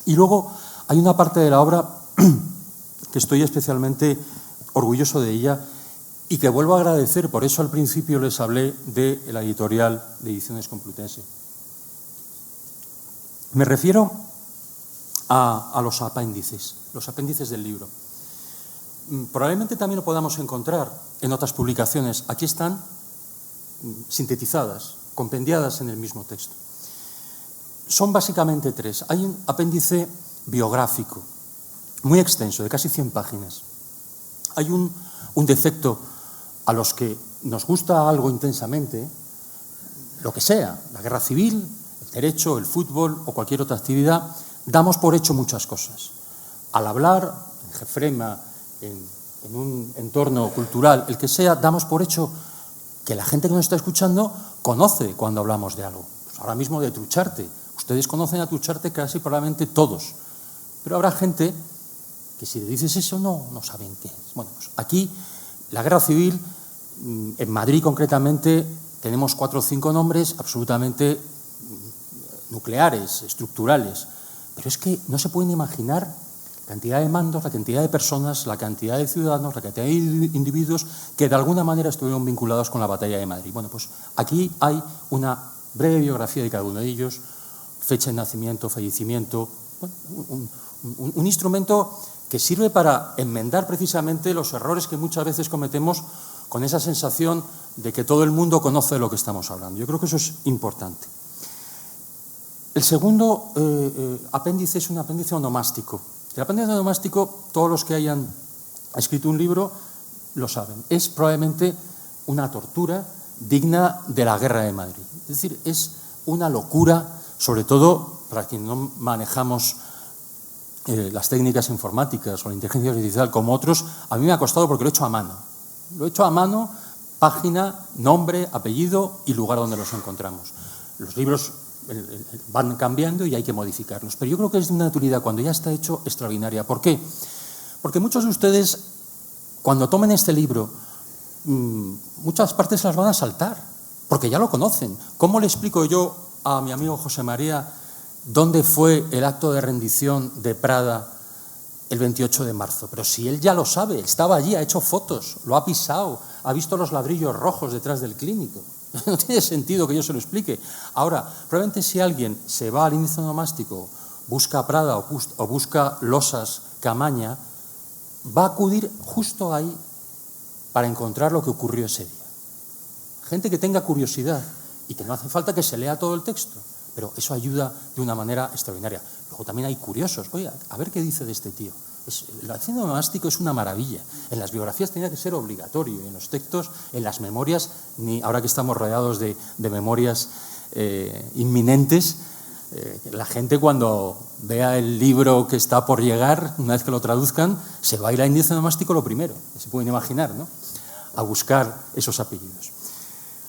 Y luego hay una parte de la obra que estoy especialmente orgulloso de ella y que vuelvo a agradecer, por eso al principio les hablé de la editorial de Ediciones Complutense. Me refiero a los apéndices del libro. probablemente también lo podamos encontrar en otras publicaciones. Aquí están sintetizadas, compendiadas en el mismo texto. Son básicamente tres. Hay un apéndice biográfico muy extenso, de casi 100 páginas. Hay un defecto a los que nos gusta algo intensamente, lo que sea, la guerra civil, el derecho, el fútbol o cualquier otra actividad, damos por hecho muchas cosas. Al hablar, en Jefrema, en un entorno cultural, el que sea, damos por hecho que la gente que nos está escuchando conoce cuando hablamos de algo. Pues ahora mismo de Trucharte. Ustedes conocen a Trucharte casi probablemente todos. Pero habrá gente que si le dices eso no saben qué es. Bueno, pues aquí la guerra civil, en Madrid concretamente, tenemos 4 o 5 nombres absolutamente nucleares, estructurales. Pero es que no se pueden imaginar la cantidad de mandos, la cantidad de personas, la cantidad de ciudadanos, la cantidad de individuos que de alguna manera estuvieron vinculados con la batalla de Madrid. Bueno, pues aquí hay una breve biografía de cada uno de ellos, fecha de nacimiento, fallecimiento, bueno, un instrumento que sirve para enmendar precisamente los errores que muchas veces cometemos con esa sensación de que todo el mundo conoce de lo que estamos hablando. Yo creo que eso es importante. El segundo apéndice es un apéndice onomástico. El apéndice onomástico, todos los que hayan escrito un libro lo saben. Es probablemente una tortura digna de la Guerra de Madrid. Es decir, es una locura, sobre todo para quienes no manejamos las técnicas informáticas o la inteligencia artificial como otros. A mí me ha costado porque lo he hecho a mano. Lo he hecho a mano, página, nombre, apellido y lugar donde los encontramos. Los libros van cambiando y hay que modificarlos. Pero yo creo que es de una utilidad, cuando ya está hecho, extraordinaria. ¿Por qué? Porque muchos de ustedes, cuando tomen este libro, muchas partes las van a saltar, porque ya lo conocen. ¿Cómo le explico yo a mi amigo José María dónde fue el acto de rendición de Prada el 28 de marzo? Pero si él ya lo sabe, estaba allí, ha hecho fotos, lo ha pisado, ha visto los ladrillos rojos detrás del Clínico. No tiene sentido que yo se lo explique. Ahora, probablemente si alguien se va al índice onomástico, busca Prada o busca losas Camaña, va a acudir justo ahí para encontrar lo que ocurrió ese día. Gente que tenga curiosidad y que no hace falta que se lea todo el texto, pero eso ayuda de una manera extraordinaria. Luego también hay curiosos. Oye, a ver qué dice de este tío. El acento onomástico es una maravilla. En las biografías tenía que ser obligatorio, en los textos, en las memorias, ahora que estamos rodeados de memorias inminentes, la gente cuando vea el libro que está por llegar, una vez que lo traduzcan, se va a ir al índice onomástico lo primero, se pueden imaginar, ¿no? A buscar esos apellidos.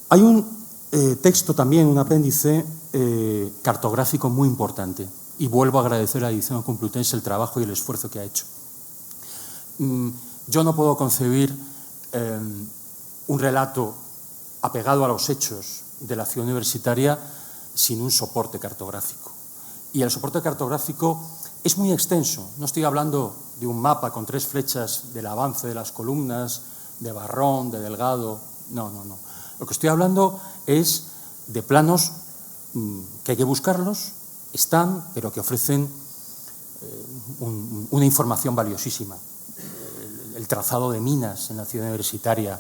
Hay un texto también, un apéndice cartográfico muy importante. Y vuelvo a agradecer a la edición Complutense el trabajo y el esfuerzo que ha hecho. Yo no puedo concebir un relato apegado a los hechos de la ciudad universitaria sin un soporte cartográfico. Y el soporte cartográfico es muy extenso. No estoy hablando de un mapa con 3 flechas del avance de las columnas, de Barrón, de Delgado. No. Lo que estoy hablando es de planos que hay que buscarlos, están, pero que ofrecen una información valiosísima. El trazado de minas en la ciudad universitaria,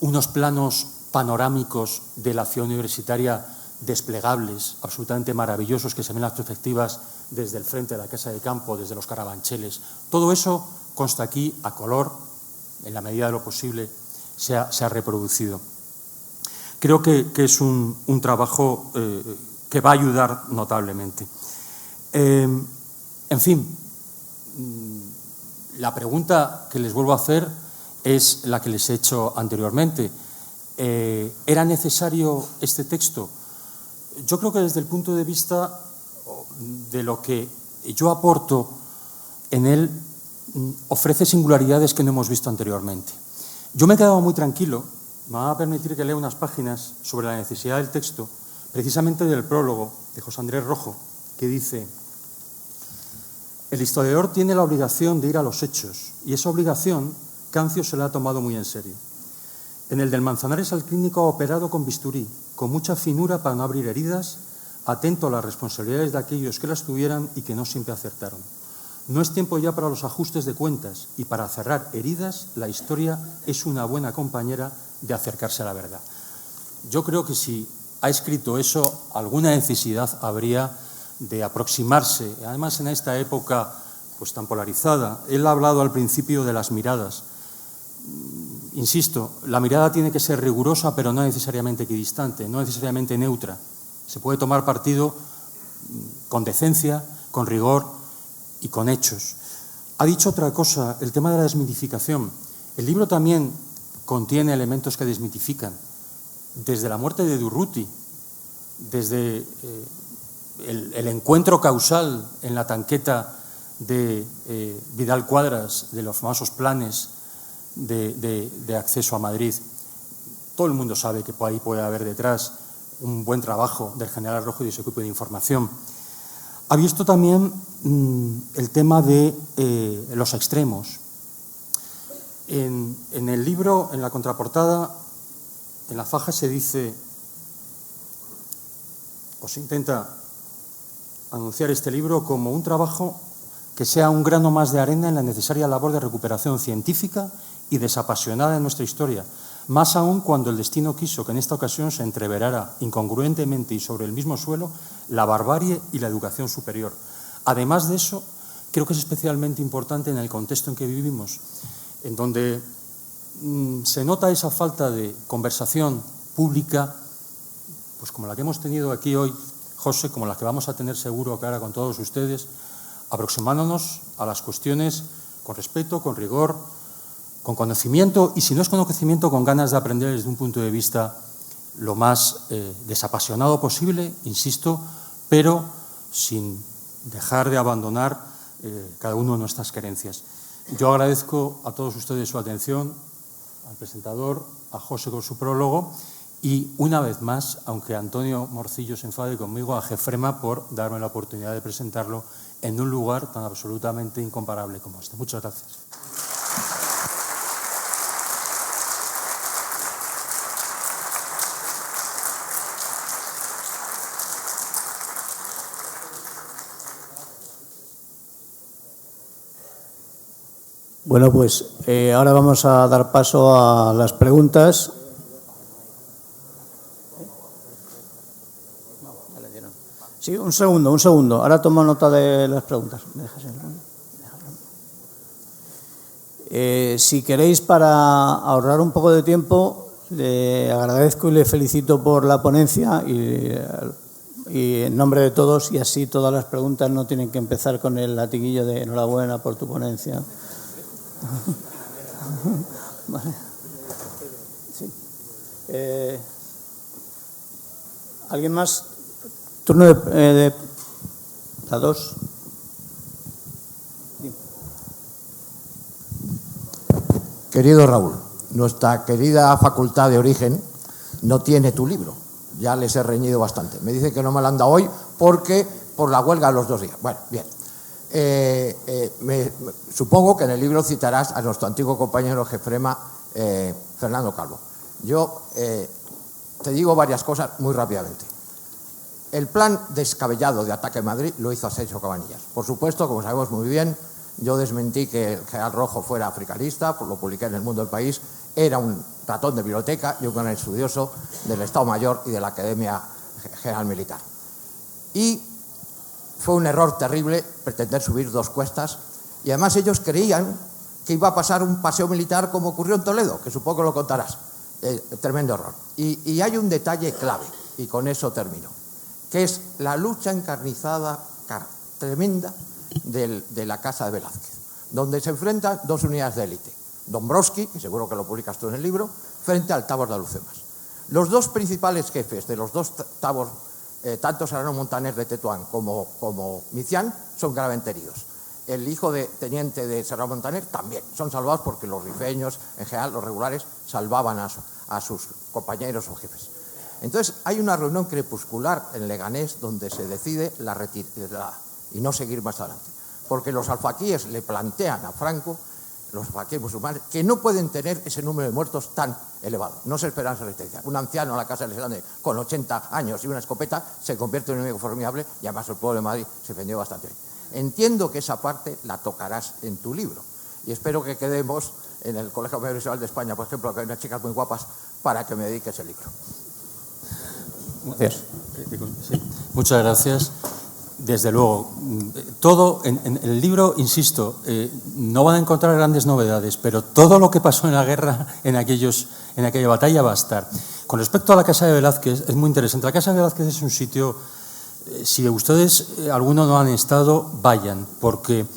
unos planos panorámicos de la ciudad universitaria desplegables, absolutamente maravillosos, que se ven las perspectivas desde el frente de la casa de campo, desde los Carabancheles. Todo eso consta aquí a color, en la medida de lo posible, se ha reproducido. Creo que es un trabajo que va a ayudar notablemente. En fin, la pregunta que les vuelvo a hacer es la que les he hecho anteriormente. ¿Era necesario este texto? Yo creo que desde el punto de vista de lo que yo aporto en él, ofrece singularidades que no hemos visto anteriormente. Yo me he quedado muy tranquilo, me va a permitir que lea unas páginas sobre la necesidad del texto, precisamente del prólogo de José Andrés Rojo, que dice: el historiador tiene la obligación de ir a los hechos, y esa obligación Cancio se la ha tomado muy en serio. En el del Manzanares al Clínico ha operado con bisturí, con mucha finura para no abrir heridas, atento a las responsabilidades de aquellos que las tuvieran y que no siempre acertaron. No es tiempo ya para los ajustes de cuentas y para cerrar heridas, la historia es una buena compañera de acercarse a la verdad. Yo creo que si ha escrito eso, alguna necesidad habría de aproximarse, además en esta época pues tan polarizada. Él ha hablado al principio de las miradas. Insisto, la mirada tiene que ser rigurosa, pero no necesariamente equidistante, no necesariamente neutra. Se puede tomar partido con decencia, con rigor y con hechos. Ha dicho otra cosa, el tema de la desmitificación. El libro también contiene elementos que desmitifican. Desde la muerte de Durruti, desde el encuentro causal en la tanqueta de Vidal Quadras, de los famosos planes de acceso a Madrid. Todo el mundo sabe que por ahí puede haber detrás un buen trabajo del general Rojo y de su equipo de información. Ha visto también el tema de los extremos. En el libro, en la contraportada, en la faja se dice, o se intenta anunciar este libro como un trabajo que sea un grano más de arena en la necesaria labor de recuperación científica y desapasionada en nuestra historia, más aún cuando el destino quiso que en esta ocasión se entreverara incongruentemente y sobre el mismo suelo la barbarie y la educación superior. Además de eso, creo que es especialmente importante en el contexto en que vivimos, en donde se nota esa falta de conversación pública, pues como la que hemos tenido aquí hoy, José, como la que vamos a tener seguro ahora con todos ustedes, aproximándonos a las cuestiones con respeto, con rigor, con conocimiento, y si no es conocimiento, con ganas de aprender desde un punto de vista lo más desapasionado posible, insisto, pero sin dejar de abandonar cada uno de nuestras creencias. Yo agradezco a todos ustedes su atención, al presentador, a José con su prólogo, y una vez más, aunque Antonio Morcillo se enfade conmigo, a Jefrema por darme la oportunidad de presentarlo en un lugar tan absolutamente incomparable como este. Muchas gracias. Bueno, pues ahora vamos a dar paso a las preguntas. Sí, un segundo. Ahora tomo nota de las preguntas. Si queréis, para ahorrar un poco de tiempo, le agradezco y le felicito por la ponencia y en nombre de todos, y así todas las preguntas no tienen que empezar con el latiguillo de enhorabuena por tu ponencia. Vale. Sí. ¿Alguien más? Turno de la 2. Querido Raúl, nuestra querida Facultad de Origen no tiene tu libro. Ya les he reñido bastante. Me dicen que no me lo han dado hoy porque por la huelga de los 2 días. Bueno, bien. Supongo que en el libro citarás a nuestro antiguo compañero Jefrema, Fernando Calvo. Yo te digo varias cosas muy rápidamente. El plan descabellado de ataque en Madrid lo hizo Asensio Cabanillas. Por supuesto, como sabemos muy bien, yo desmentí que el general Rojo fuera africanista, lo publiqué en El Mundo del País, era un ratón de biblioteca y un gran estudioso del Estado Mayor y de la Academia General Militar. Y fue un error terrible pretender subir 2 cuestas, y además ellos creían que iba a pasar un paseo militar como ocurrió en Toledo, que supongo que lo contarás. Tremendo error. Y hay un detalle clave, y con eso termino, que es la lucha encarnizada, tremenda, de la Casa de Velázquez, donde se enfrentan 2 unidades de élite. Dombrowski, que seguro que lo publicas tú en el libro, frente al Tabor de Alhucemas. Los 2 principales jefes de los 2 tabors, tanto Serrano Montaner de Tetuán como Micián, son gravemente heridos. El hijo de teniente de Serrano Montaner también son salvados porque los rifeños, en general los regulares, salvaban a sus compañeros o jefes. Entonces hay una reunión crepuscular en Leganés donde se decide la retirada y no seguir más adelante, porque los alfaquíes le plantean a Franco, los alfaquíes musulmanes, que no pueden tener ese número de muertos tan elevado. No se esperan esa resistencia. Un anciano en la casa de Alexandre con 80 años y una escopeta se convierte en un enemigo formidable, y además el pueblo de Madrid se defendió bastante bien. Entiendo que esa parte la tocarás en tu libro y espero que quedemos en el Colegio Audiovisual de España, por ejemplo, que hay unas chicas muy guapas, para que me dediques el libro. Gracias. Sí. Muchas gracias. Desde luego, todo en el libro, insisto, no van a encontrar grandes novedades, pero todo lo que pasó en la guerra, en aquella batalla, va a estar. Con respecto a la Casa de Velázquez, es muy interesante. La Casa de Velázquez es un sitio, si ustedes, algunos no han estado, vayan, porque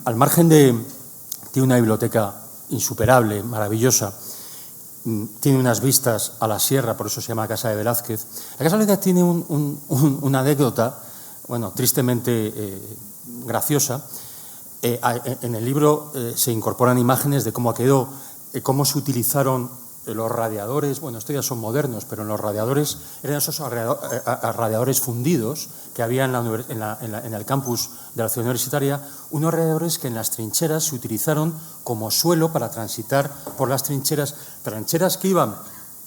al margen tiene una biblioteca insuperable, maravillosa, tiene unas vistas a la sierra, por eso se llama Casa de Velázquez. La Casa de Velázquez tiene una anécdota, bueno, tristemente graciosa. En el libro se incorporan imágenes de cómo quedó, cómo se utilizaron los radiadores. Bueno, estos ya son modernos, pero en los radiadores eran esos radiadores fundidos que había en el campus de la ciudad universitaria, unos radiadores que en las trincheras se utilizaron como suelo para transitar por las trincheras que iban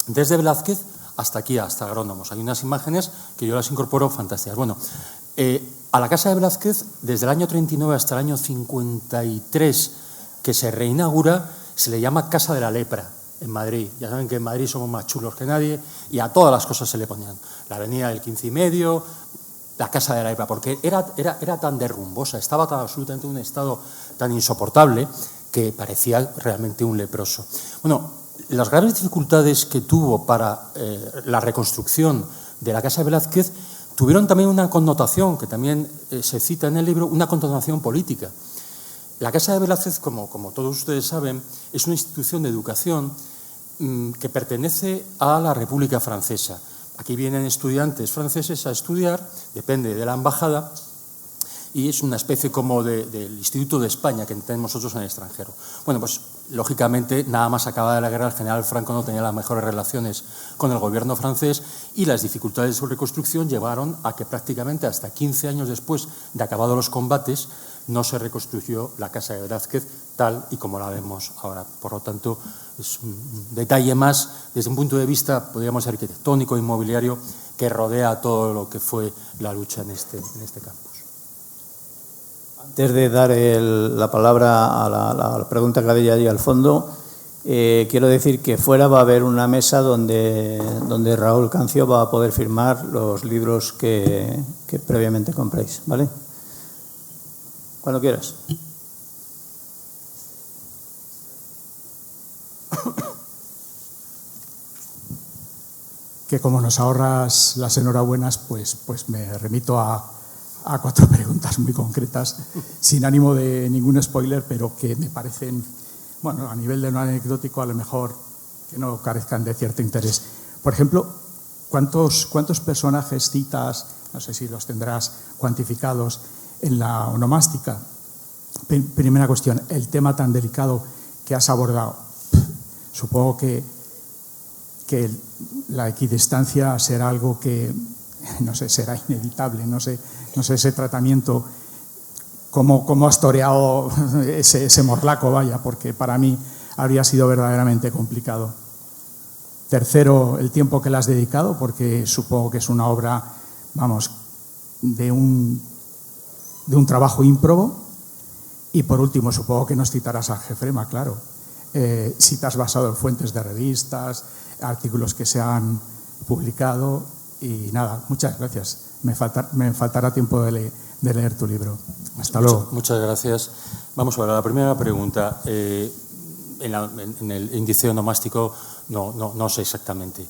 desde Velázquez hasta aquí, hasta Agrónomos. Hay unas imágenes que yo las incorporo fantásticas. Bueno, a la Casa de Velázquez, desde el año 39 hasta el año 53, que se reinaugura, se le llama Casa de la Lepra, en Madrid. Ya saben que en Madrid somos más chulos que nadie y a todas las cosas se le ponían. La avenida del 15 y medio, la Casa de la Lepra, porque era tan derrumbosa, estaba tan absolutamente en un estado tan insoportable que parecía realmente un leproso. Bueno, las graves dificultades que tuvo para la reconstrucción de la Casa de Velázquez tuvieron también una connotación, que también se cita en el libro, una connotación política. La Casa de Velázquez, como todos ustedes saben, es una institución de educación que pertenece a la República Francesa. Aquí vienen estudiantes franceses a estudiar, depende de la embajada, y es una especie como del Instituto de España que tenemos nosotros en el extranjero. Bueno, pues lógicamente, nada más acabada la guerra, el general Franco no tenía las mejores relaciones con el gobierno francés y las dificultades de su reconstrucción llevaron a que prácticamente hasta 15 años después de acabados los combates no se reconstruyó la Casa de Velázquez tal y como la vemos ahora. Por lo tanto, es un detalle más desde un punto de vista, podríamos decir, arquitectónico, inmobiliario, que rodea todo lo que fue la lucha en este campus. Antes de dar la palabra a la pregunta que había allí al fondo, quiero decir que fuera va a haber una mesa donde Raúl Cancio va a poder firmar los libros que previamente compréis, ¿vale? Cuando quieras. Que como nos ahorras las enhorabuenas, pues me remito a 4 preguntas muy concretas, sin ánimo de ningún spoiler, pero que me parecen, bueno, a nivel de lo anecdótico, a lo mejor que no carezcan de cierto interés. Por ejemplo, ¿cuántos personajes citas, no sé si los tendrás cuantificados, en la onomástica? Primera cuestión, el tema tan delicado que has abordado. Supongo que la equidistancia será algo que, no sé, será inevitable, no sé ese tratamiento, cómo has toreado ese morlaco, vaya, porque para mí habría sido verdaderamente complicado. Tercero, el tiempo que le has dedicado, porque supongo que es una obra, vamos, de un trabajo ímprobo. Y por último, supongo que nos citarás a Gefrema, claro. Si te has basado en fuentes de revistas, artículos que se han publicado. Y nada, muchas gracias. Me faltará tiempo de leer tu libro. Hasta luego. Muchas gracias. Vamos a ver, la primera pregunta. En el índice onomástico no sé exactamente.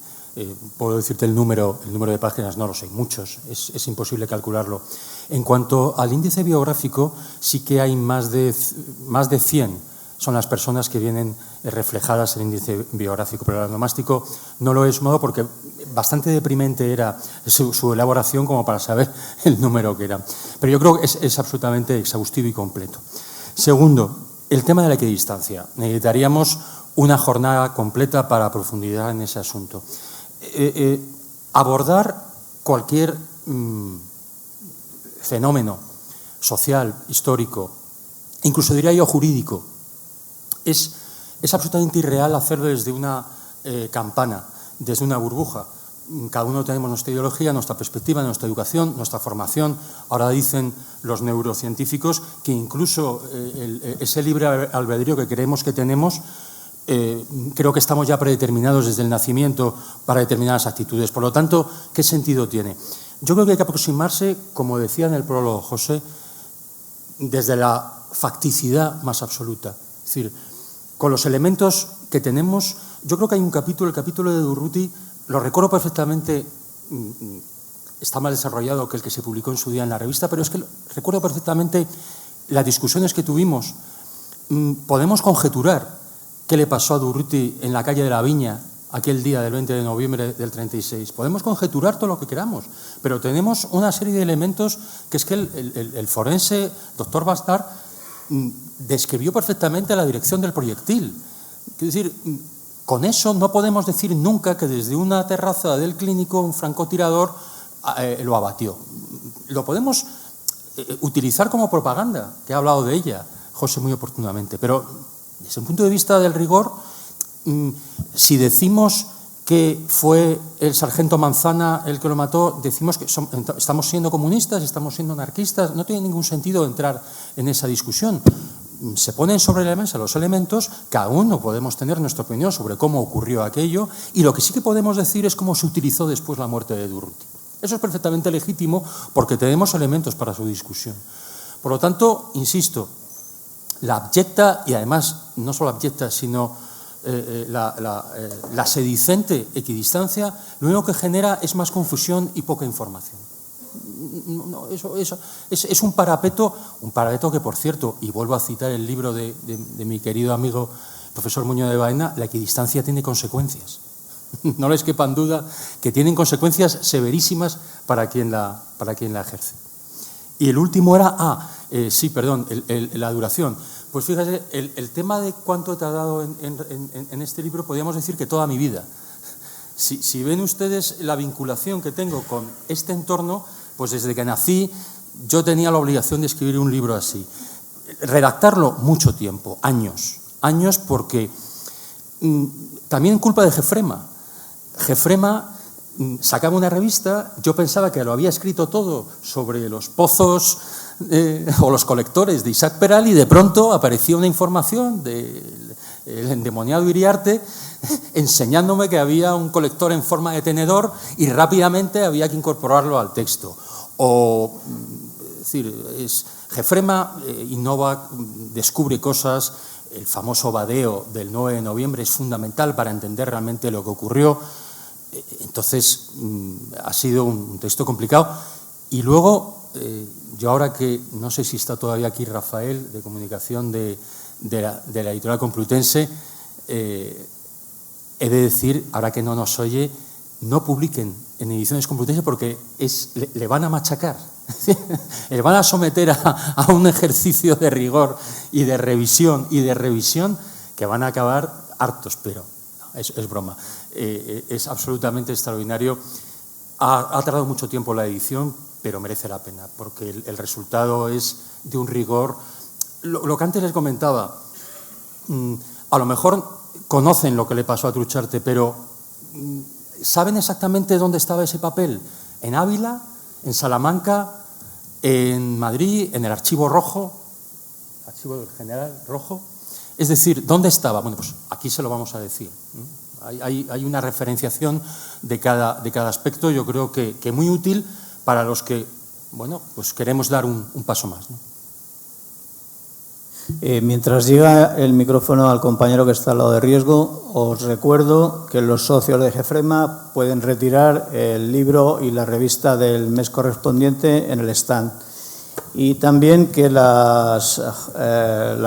Puedo decirte el número de páginas, no lo sé, muchos. Es imposible calcularlo. En cuanto al índice biográfico, sí que hay más de 100. Son las personas que vienen reflejadas en el índice biográfico, pero el onomástico no lo es, modo porque bastante deprimente era su elaboración como para saber el número que era. Pero yo creo que es absolutamente exhaustivo y completo. Segundo, el tema de la equidistancia. Necesitaríamos una jornada completa para profundizar en ese asunto. Abordar cualquier fenómeno social, histórico, incluso diría yo jurídico, es absolutamente irreal hacerlo desde una campana, desde una burbuja. cada uno tenemos nuestra ideología, nuestra perspectiva, nuestra educación, nuestra formación. Ahora dicen los neurocientíficos que incluso ese libre albedrío que creemos que tenemos, creo que estamos ya predeterminados desde el nacimiento para determinadas actitudes. Por lo tanto, ¿qué sentido tiene? Yo creo que hay que aproximarse, como decía en el prólogo José, desde la facticidad más absoluta. Es decir, con los elementos que tenemos, yo creo que hay un capítulo, el capítulo de Durruti, lo recuerdo perfectamente, está más desarrollado que el que se publicó en su día en la revista, pero es que recuerdo perfectamente las discusiones que tuvimos. Podemos conjeturar qué le pasó a Durruti en la calle de la Viña aquel día del 20 de noviembre del 36. Podemos conjeturar todo lo que queramos, pero tenemos una serie de elementos que es que el forense, doctor Bastard, describió perfectamente la dirección del proyectil. Es decir, con eso no podemos decir nunca que desde una terraza del clínico un francotirador lo abatió. Lo podemos utilizar como propaganda, que ha hablado de ella José muy oportunamente, pero desde un punto de vista del rigor, si decimos que fue el sargento Manzana el que lo mató, decimos que estamos siendo comunistas, estamos siendo anarquistas, no tiene ningún sentido entrar en esa discusión. Se ponen sobre la mesa los elementos, cada uno podemos tener nuestra opinión sobre cómo ocurrió aquello, y lo que sí que podemos decir es cómo se utilizó después la muerte de Durruti. Eso es perfectamente legítimo porque tenemos elementos para su discusión. Por lo tanto, insisto, la abyecta, y además no solo abyecta, sino la sedicente equidistancia, lo único que genera es más confusión y poca información. No, eso es un parapeto que, por cierto, y vuelvo a citar el libro de mi querido amigo profesor Muñoz de Baena, la equidistancia tiene consecuencias. No les quepan duda que tienen consecuencias severísimas para quien la ejerce. Y el último era, la duración. Pues fíjate, el tema de cuánto he tardado en este libro, podríamos decir que toda mi vida. Si ven ustedes la vinculación que tengo con este entorno, pues desde que nací yo tenía la obligación de escribir un libro así. Redactarlo mucho tiempo, años porque también culpa de Gefrema. Gefrema sacaba una revista, yo pensaba que lo había escrito todo sobre los pozos o los colectores de Isaac Peral, y de pronto aparecía una información del endemoniado Iriarte enseñándome que había un colector en forma de tenedor y rápidamente había que incorporarlo al texto. Es decir, Gefrema innova, descubre cosas. El famoso vadeo del 9 de noviembre es fundamental para entender realmente lo que ocurrió. Entonces, ha sido un texto complicado. Y luego, yo ahora que no sé si está todavía aquí Rafael, de comunicación de la editorial Complutense, he de decir, ahora que no nos oye, no publiquen en Ediciones Complutense porque le van a machacar, le van a someter a un ejercicio de rigor y de revisión que van a acabar hartos, pero es broma. Es absolutamente extraordinario. Ha tardado mucho tiempo la edición, pero merece la pena, porque el resultado es de un rigor. Lo que antes les comentaba, a lo mejor conocen lo que le pasó a Trucharte, pero ¿saben exactamente dónde estaba ese papel? En Ávila, en Salamanca, en Madrid, en el Archivo Rojo, Archivo del General Rojo. Es decir, ¿dónde estaba? Bueno, pues aquí se lo vamos a decir. Hay una referenciación de cada aspecto, yo creo que muy útil para los que, bueno, pues queremos dar un paso más, ¿no? Mientras llega el micrófono al compañero que está al lado de riesgo, os recuerdo que los socios de Gefrema pueden retirar el libro y la revista del mes correspondiente en el stand. Y también que las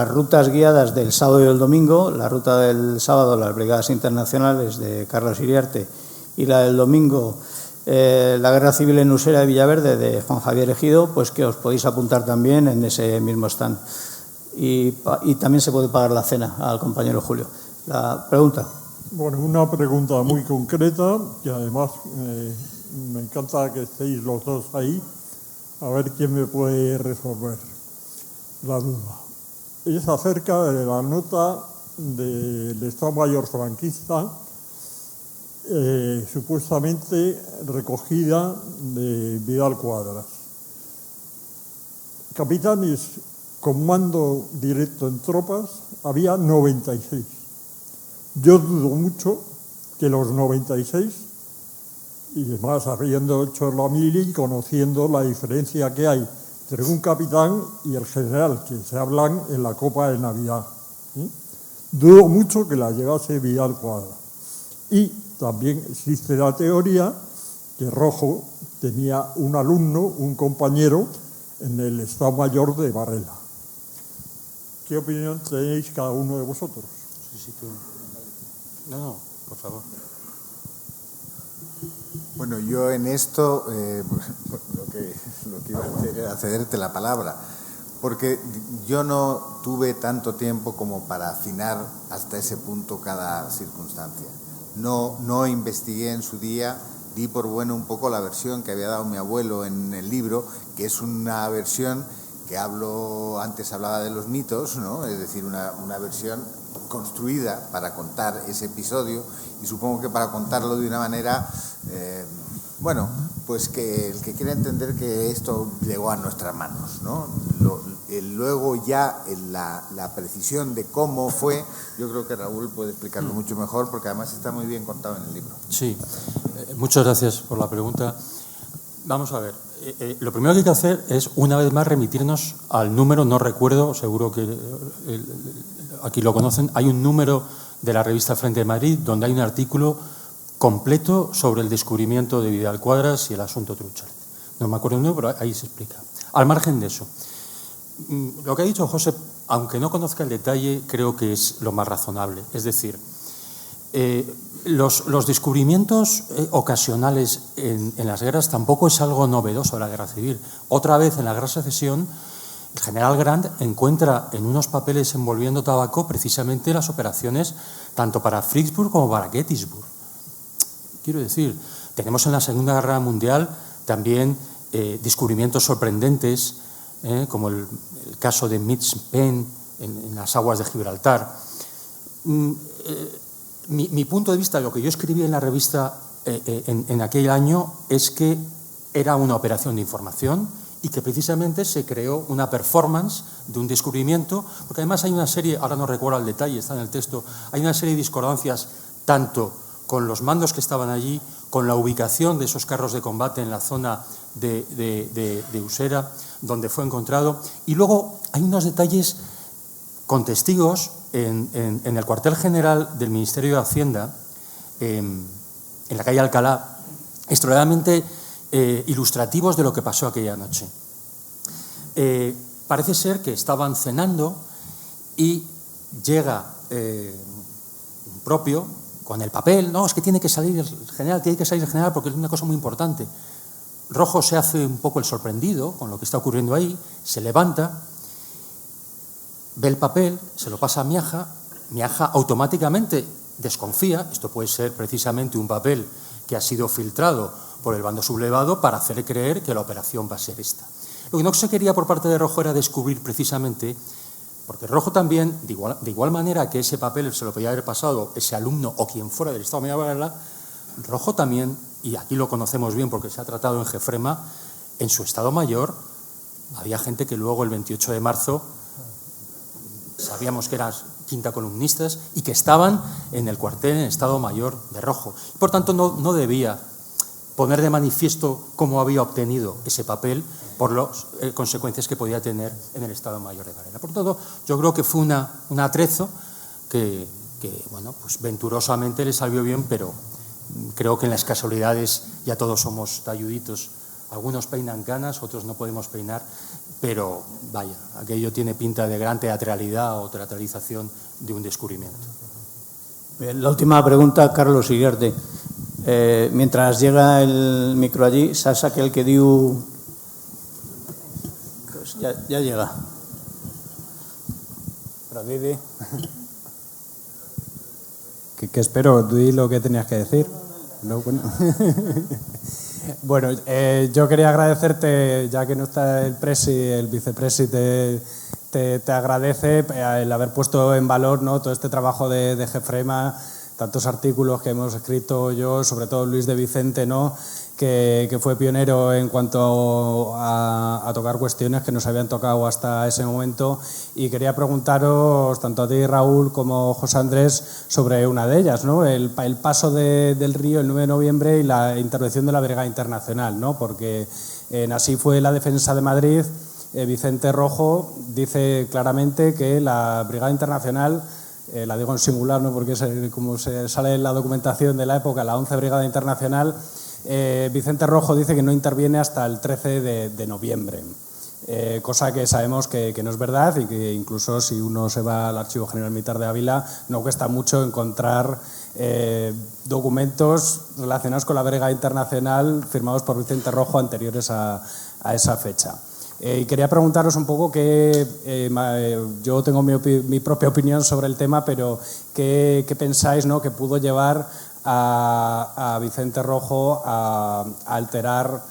rutas guiadas del sábado y el domingo, la ruta del sábado, las Brigadas Internacionales de Carlos Iriarte, y la del domingo, la Guerra Civil en Usera de Villaverde, de Juan Javier Ejido, pues que os podéis apuntar también en ese mismo stand. Y también se puede pagar la cena al compañero Julio. La pregunta. Bueno, una pregunta muy concreta, y además me encanta que estéis los dos ahí, a ver quién me puede resolver la duda. Es acerca de la nota del Estado Mayor franquista supuestamente recogida de Vidal Quadras. Capitanes con mando directo en tropas había 96. Yo dudo mucho que los 96, y además habiendo hecho la mili y conociendo la diferencia que hay entre un capitán y el general, que se hablan en la Copa de Navidad. Dudo mucho que la llevase Vidal Quadras. Y también existe la teoría que Rojo tenía un alumno, un compañero, en el Estado Mayor de Varela. ¿Qué opinión tenéis cada uno de vosotros? Sí, tú. No, por favor. Bueno, yo en esto lo que iba a hacer era cederte la palabra, porque yo no tuve tanto tiempo como para afinar hasta ese punto cada circunstancia. No investigué en su día, di por bueno un poco la versión que había dado mi abuelo en el libro, que es una versión que antes hablaba de los mitos, ¿no? Es decir, una versión construida para contar ese episodio, y supongo que para contarlo de una manera, pues que el que quiera entender que esto llegó a nuestras manos, ¿no? Luego ya la precisión de cómo fue, yo creo que Raúl puede explicarlo mucho mejor, porque además está muy bien contado en el libro. Sí, muchas gracias por la pregunta. Vamos a ver, lo primero que hay que hacer es, una vez más, remitirnos al número, no recuerdo, seguro que aquí lo conocen, hay un número de la revista Frente de Madrid donde hay un artículo completo sobre el descubrimiento de Vidal Quadras y el asunto Truchalet. No me acuerdo el número, pero ahí se explica. Al margen de eso, lo que ha dicho José, aunque no conozca el detalle, creo que es lo más razonable. Es decir, los descubrimientos ocasionales en las guerras tampoco es algo novedoso de la guerra civil. Otra vez, en la Guerra de Secesión, el general Grant encuentra en unos papeles envolviendo tabaco precisamente las operaciones tanto para Vicksburg como para Gettysburg. Quiero decir, tenemos en la Segunda Guerra Mundial también descubrimientos sorprendentes, como el caso de Mitch Penn en las aguas de Gibraltar. Mi punto de vista, lo que yo escribí en la revista en aquel año, es que era una operación de información y que precisamente se creó una performance de un descubrimiento, porque además hay una serie, ahora no recuerdo el detalle, está en el texto, hay una serie de discordancias tanto con los mandos que estaban allí, con la ubicación de esos carros de combate en la zona de Usera, donde fue encontrado, y luego hay unos detalles con testigos en el cuartel general del Ministerio de Hacienda, en la calle Alcalá, extraordinariamente ilustrativos de lo que pasó aquella noche. Parece ser que estaban cenando y llega un propio con el papel. No, es que tiene que salir el general porque es una cosa muy importante. Rojo se hace un poco el sorprendido con lo que está ocurriendo ahí, se levanta, ve el papel, se lo pasa a Miaja, Miaja automáticamente desconfía, esto puede ser precisamente un papel que ha sido filtrado por el bando sublevado para hacerle creer que la operación va a ser esta. Lo que no se quería por parte de Rojo era descubrir precisamente, porque Rojo también, de igual manera que ese papel se lo podía haber pasado ese alumno o quien fuera del Estado Mayor de Varela, Rojo también, y aquí lo conocemos bien porque se ha tratado en Jefrema, en su Estado Mayor había gente que luego el 28 de marzo sabíamos que eran quinta columnistas y que estaban en el cuartel en Estado Mayor de Rojo. Por tanto, no debía poner de manifiesto cómo había obtenido ese papel por las consecuencias que podía tener en el Estado Mayor de Varela. Por tanto, yo creo que fue un atrezo que bueno, pues venturosamente le salió bien, pero creo que en las casualidades ya todos somos talluditos. Algunos peinan canas, otros no podemos peinar, pero vaya, aquello tiene pinta de gran teatralidad o teatralización de un descubrimiento. Bien, la última pregunta, Carlos Iriarte. Mientras llega el micro allí, ¿sabes aquel que dio? Pues ya llega. Pero Didi, ¿qué espero? Di lo que tenías que decir. No, bueno. Bueno, yo quería agradecerte, ya que no está el presi, el vicepresi te agradece el haber puesto en valor, ¿no?, todo este trabajo de Jefrema, tantos artículos que hemos escrito yo, sobre todo Luis de Vicente, ¿no?, que fue pionero en cuanto a tocar cuestiones que nos habían tocado hasta ese momento, y quería preguntaros, tanto a ti, Raúl, como José Andrés, sobre una de ellas, ¿no?, el paso del río el 9 de noviembre y la intervención de la Brigada Internacional, ¿no?, porque en Así fue la defensa de Madrid, Vicente Rojo dice claramente que la Brigada Internacional, la digo en singular, ¿no?, porque es como se sale en la documentación de la época, la 11 Brigada Internacional, Vicente Rojo dice que no interviene hasta el 13 de noviembre, cosa que sabemos que no es verdad, y que incluso si uno se va al Archivo General Militar de Ávila no cuesta mucho encontrar documentos relacionados con la Brigada Internacional firmados por Vicente Rojo anteriores a esa fecha. Y quería preguntaros un poco yo tengo mi propia opinión sobre el tema, pero ¿qué pensáis, ¿no?, que pudo llevar a Vicente Rojo a alterar,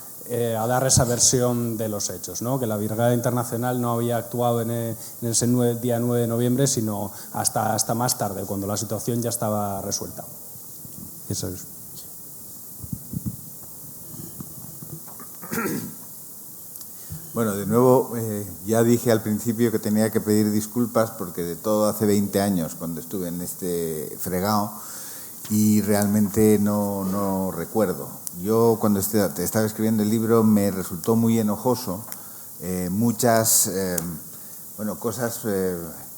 a dar esa versión de los hechos, ¿no?, que la Brigada Internacional no había actuado en ese día 9 de noviembre, sino hasta más tarde, cuando la situación ya estaba resuelta? Eso es. Bueno, de nuevo, ya dije al principio que tenía que pedir disculpas porque de todo hace 20 años cuando estuve en este fregado y realmente no recuerdo. Yo cuando estaba escribiendo el libro me resultó muy enojoso muchas cosas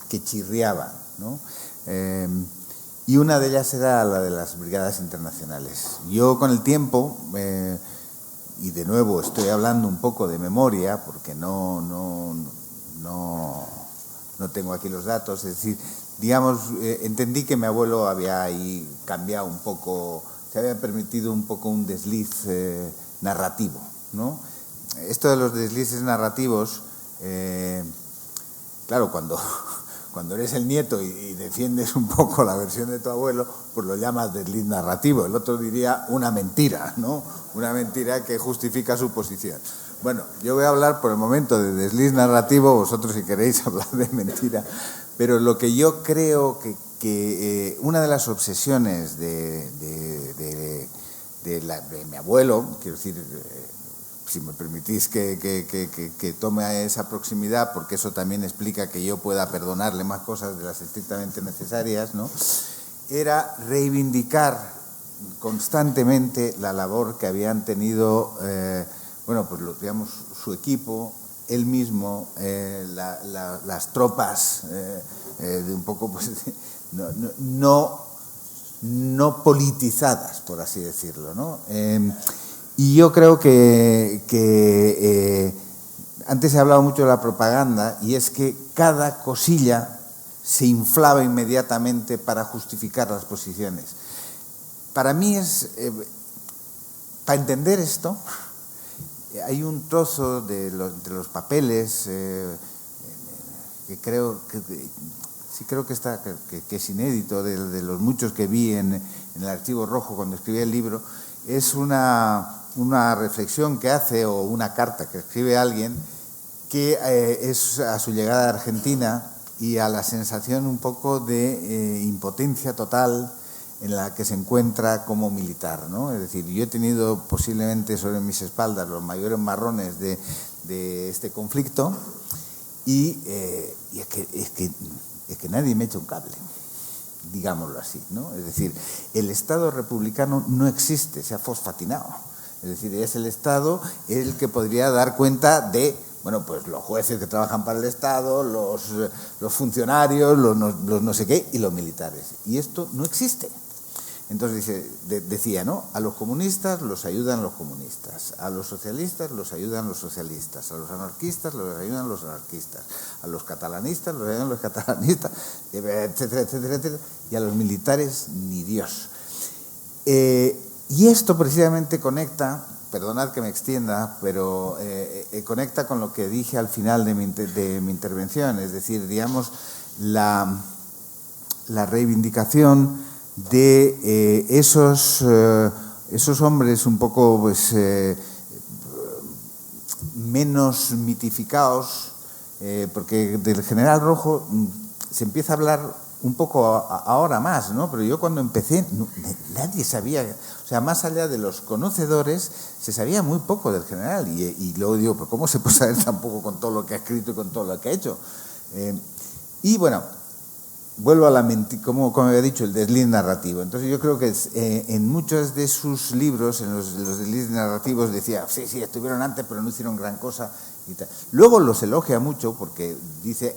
que chirriaban, ¿no? Y una de ellas era la de las brigadas internacionales. Yo con el tiempo... y de nuevo estoy hablando un poco de memoria porque no tengo aquí los datos, es decir, digamos, entendí que mi abuelo había ahí cambiado un poco, se había permitido un poco un desliz narrativo, ¿no? Esto de los deslices narrativos, claro, cuando eres el nieto y defiendes un poco la versión de tu abuelo, pues lo llamas desliz narrativo. El otro diría una mentira, ¿no? Una mentira que justifica su posición. Bueno, yo voy a hablar por el momento de desliz narrativo, vosotros si queréis hablar de mentira, pero lo que yo creo que una de las obsesiones de mi abuelo, quiero decir... si me permitís que tome esa proximidad, porque eso también explica que yo pueda perdonarle más cosas de las estrictamente necesarias, ¿no?, era reivindicar constantemente la labor que habían tenido, digamos, su equipo, él mismo, las tropas, de un poco, pues, no politizadas, por así decirlo, ¿no? Y yo creo que antes se ha hablado mucho de la propaganda, y es que cada cosilla se inflaba inmediatamente para justificar las posiciones. Para mí para entender esto, hay un trozo de los papeles que creo que es inédito, de los muchos que vi en el Archivo Rojo cuando escribí el libro. Es una reflexión que hace, o una carta que escribe alguien que es a su llegada a Argentina y a la sensación un poco de impotencia total en la que se encuentra como militar, ¿no? Es decir, yo he tenido posiblemente sobre mis espaldas los mayores marrones de este conflicto, y es que nadie me echa un cable, digámoslo así, ¿no? Es decir, el Estado republicano no existe, se ha fosfatinado. Es decir, es el Estado el que podría dar cuenta de, pues los jueces que trabajan para el Estado, los funcionarios, los no sé qué, y los militares. Y esto no existe. Entonces decía, ¿no? A los comunistas los ayudan los comunistas, a los socialistas los ayudan los socialistas, a los anarquistas los ayudan los anarquistas, a los catalanistas los ayudan los catalanistas, etcétera, etcétera, etcétera, y a los militares ni Dios. Y esto precisamente conecta, perdonad que me extienda, pero conecta con lo que dije al final de mi intervención, es decir, digamos, la reivindicación de esos hombres un poco, pues, menos mitificados, porque del general Rojo se empieza a hablar un poco ahora más, ¿no? Pero yo cuando empecé nadie sabía, o sea, más allá de los conocedores, se sabía muy poco del general y luego digo, pero ¿cómo se puede saber tan poco con todo lo que ha escrito y con todo lo que ha hecho? Y bueno, vuelvo a la como había dicho, el desliz narrativo. Entonces yo creo que en muchos de sus libros, en los deslizes narrativos, decía, sí, estuvieron antes, pero no hicieron gran cosa. Y tal. Luego los elogia mucho porque dice,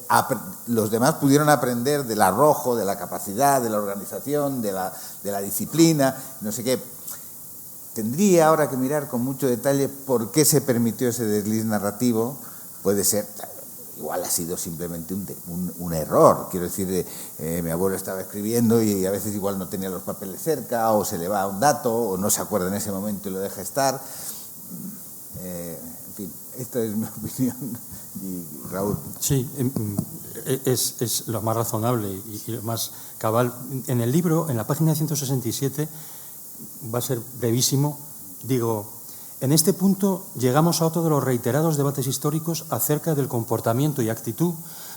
los demás pudieron aprender del arrojo, de la capacidad, de la organización, de la disciplina, no sé qué. Tendría ahora que mirar con mucho detalle por qué se permitió ese desliz narrativo. Puede ser, igual ha sido simplemente un error. Quiero decir, mi abuelo estaba escribiendo y a veces igual no tenía los papeles cerca, o se le va un dato, o no se acuerda en ese momento y lo deja estar. En fin, esta es mi opinión. Y Raúl. Sí, es lo más razonable y lo más cabal. En el libro, en la página 167, va a ser brevísimo, digo, en este punto llegamos a otro de los reiterados debates históricos acerca del comportamiento y actitud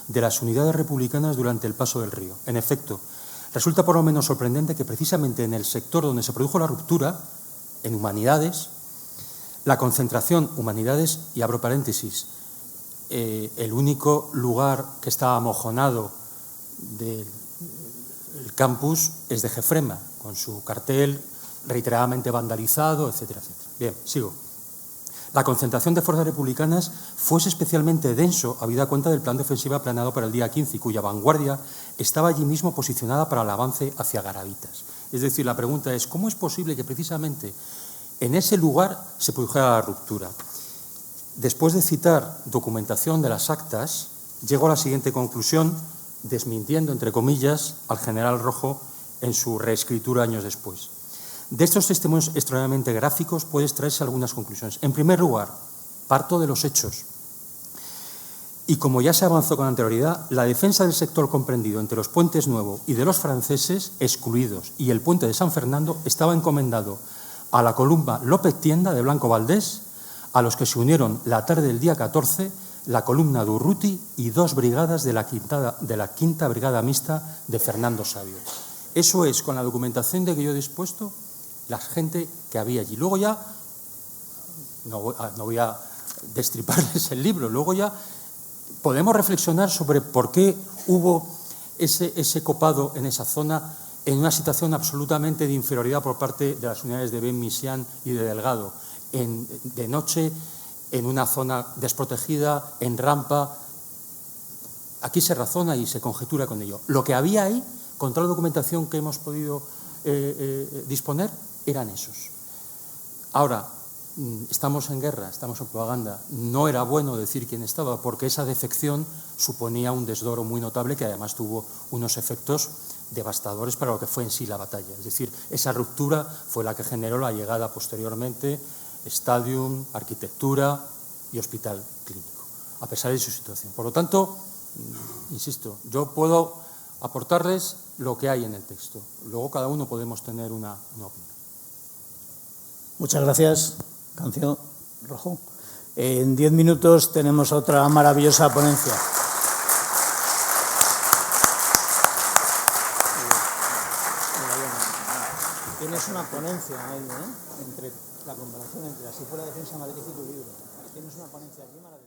de las unidades republicanas durante el paso del río. En efecto, resulta por lo menos sorprendente que precisamente en el sector donde se produjo la ruptura, en humanidades, la concentración, humanidades, y abro paréntesis, el único lugar que estaba amojonado del campus es de Jefrema, con su cartel reiteradamente vandalizado, etcétera, etcétera. Bien, sigo. La concentración de fuerzas republicanas fuese especialmente denso, habida cuenta del plan de ofensiva planeado para el día 15 y cuya vanguardia estaba allí mismo posicionada para el avance hacia Garavitas. Es decir, la pregunta es, ¿cómo es posible que precisamente en ese lugar se produjera la ruptura? Después de citar documentación de las actas, llego a la siguiente conclusión, desmintiendo, entre comillas, al general Rojo en su reescritura años después. De estos testimonios extraordinariamente gráficos puede extraerse algunas conclusiones. En primer lugar, parto de los hechos. Y como ya se avanzó con anterioridad, la defensa del sector comprendido entre los puentes Nuevo y de los franceses excluidos y el puente de San Fernando estaba encomendado a la columna López Tienda de Blanco Valdés, a los que se unieron la tarde del día 14 la columna de Urruti y 2 brigadas de la quinta brigada mixta de Fernando Sabio. Eso es, con la documentación de que yo he dispuesto, la gente que había allí. Luego ya, no voy a destriparles el libro, luego ya podemos reflexionar sobre por qué hubo ese copado en esa zona en una situación absolutamente de inferioridad por parte de las unidades de Ben Misián y de Delgado, de noche, en una zona desprotegida, en rampa. Aquí se razona y se conjetura con ello. Lo que había ahí, con toda la documentación que hemos podido disponer, eran esos. Ahora, estamos en guerra, estamos en propaganda. No era bueno decir quién estaba, porque esa defección suponía un desdoro muy notable que además tuvo unos efectos devastadores para lo que fue en sí la batalla. Es decir, esa ruptura fue la que generó la llegada posteriormente, Stadium, arquitectura y hospital clínico, a pesar de su situación. Por lo tanto, insisto, yo puedo aportarles lo que hay en el texto. Luego cada uno podemos tener una opinión. Muchas gracias, Cancio Rojo. En 10 minutos tenemos otra maravillosa ponencia. Tienes una ponencia ahí, entre la comparación entre la si fuera defensa Madrid y tu libro. Tienes una ponencia aquí maravillosa.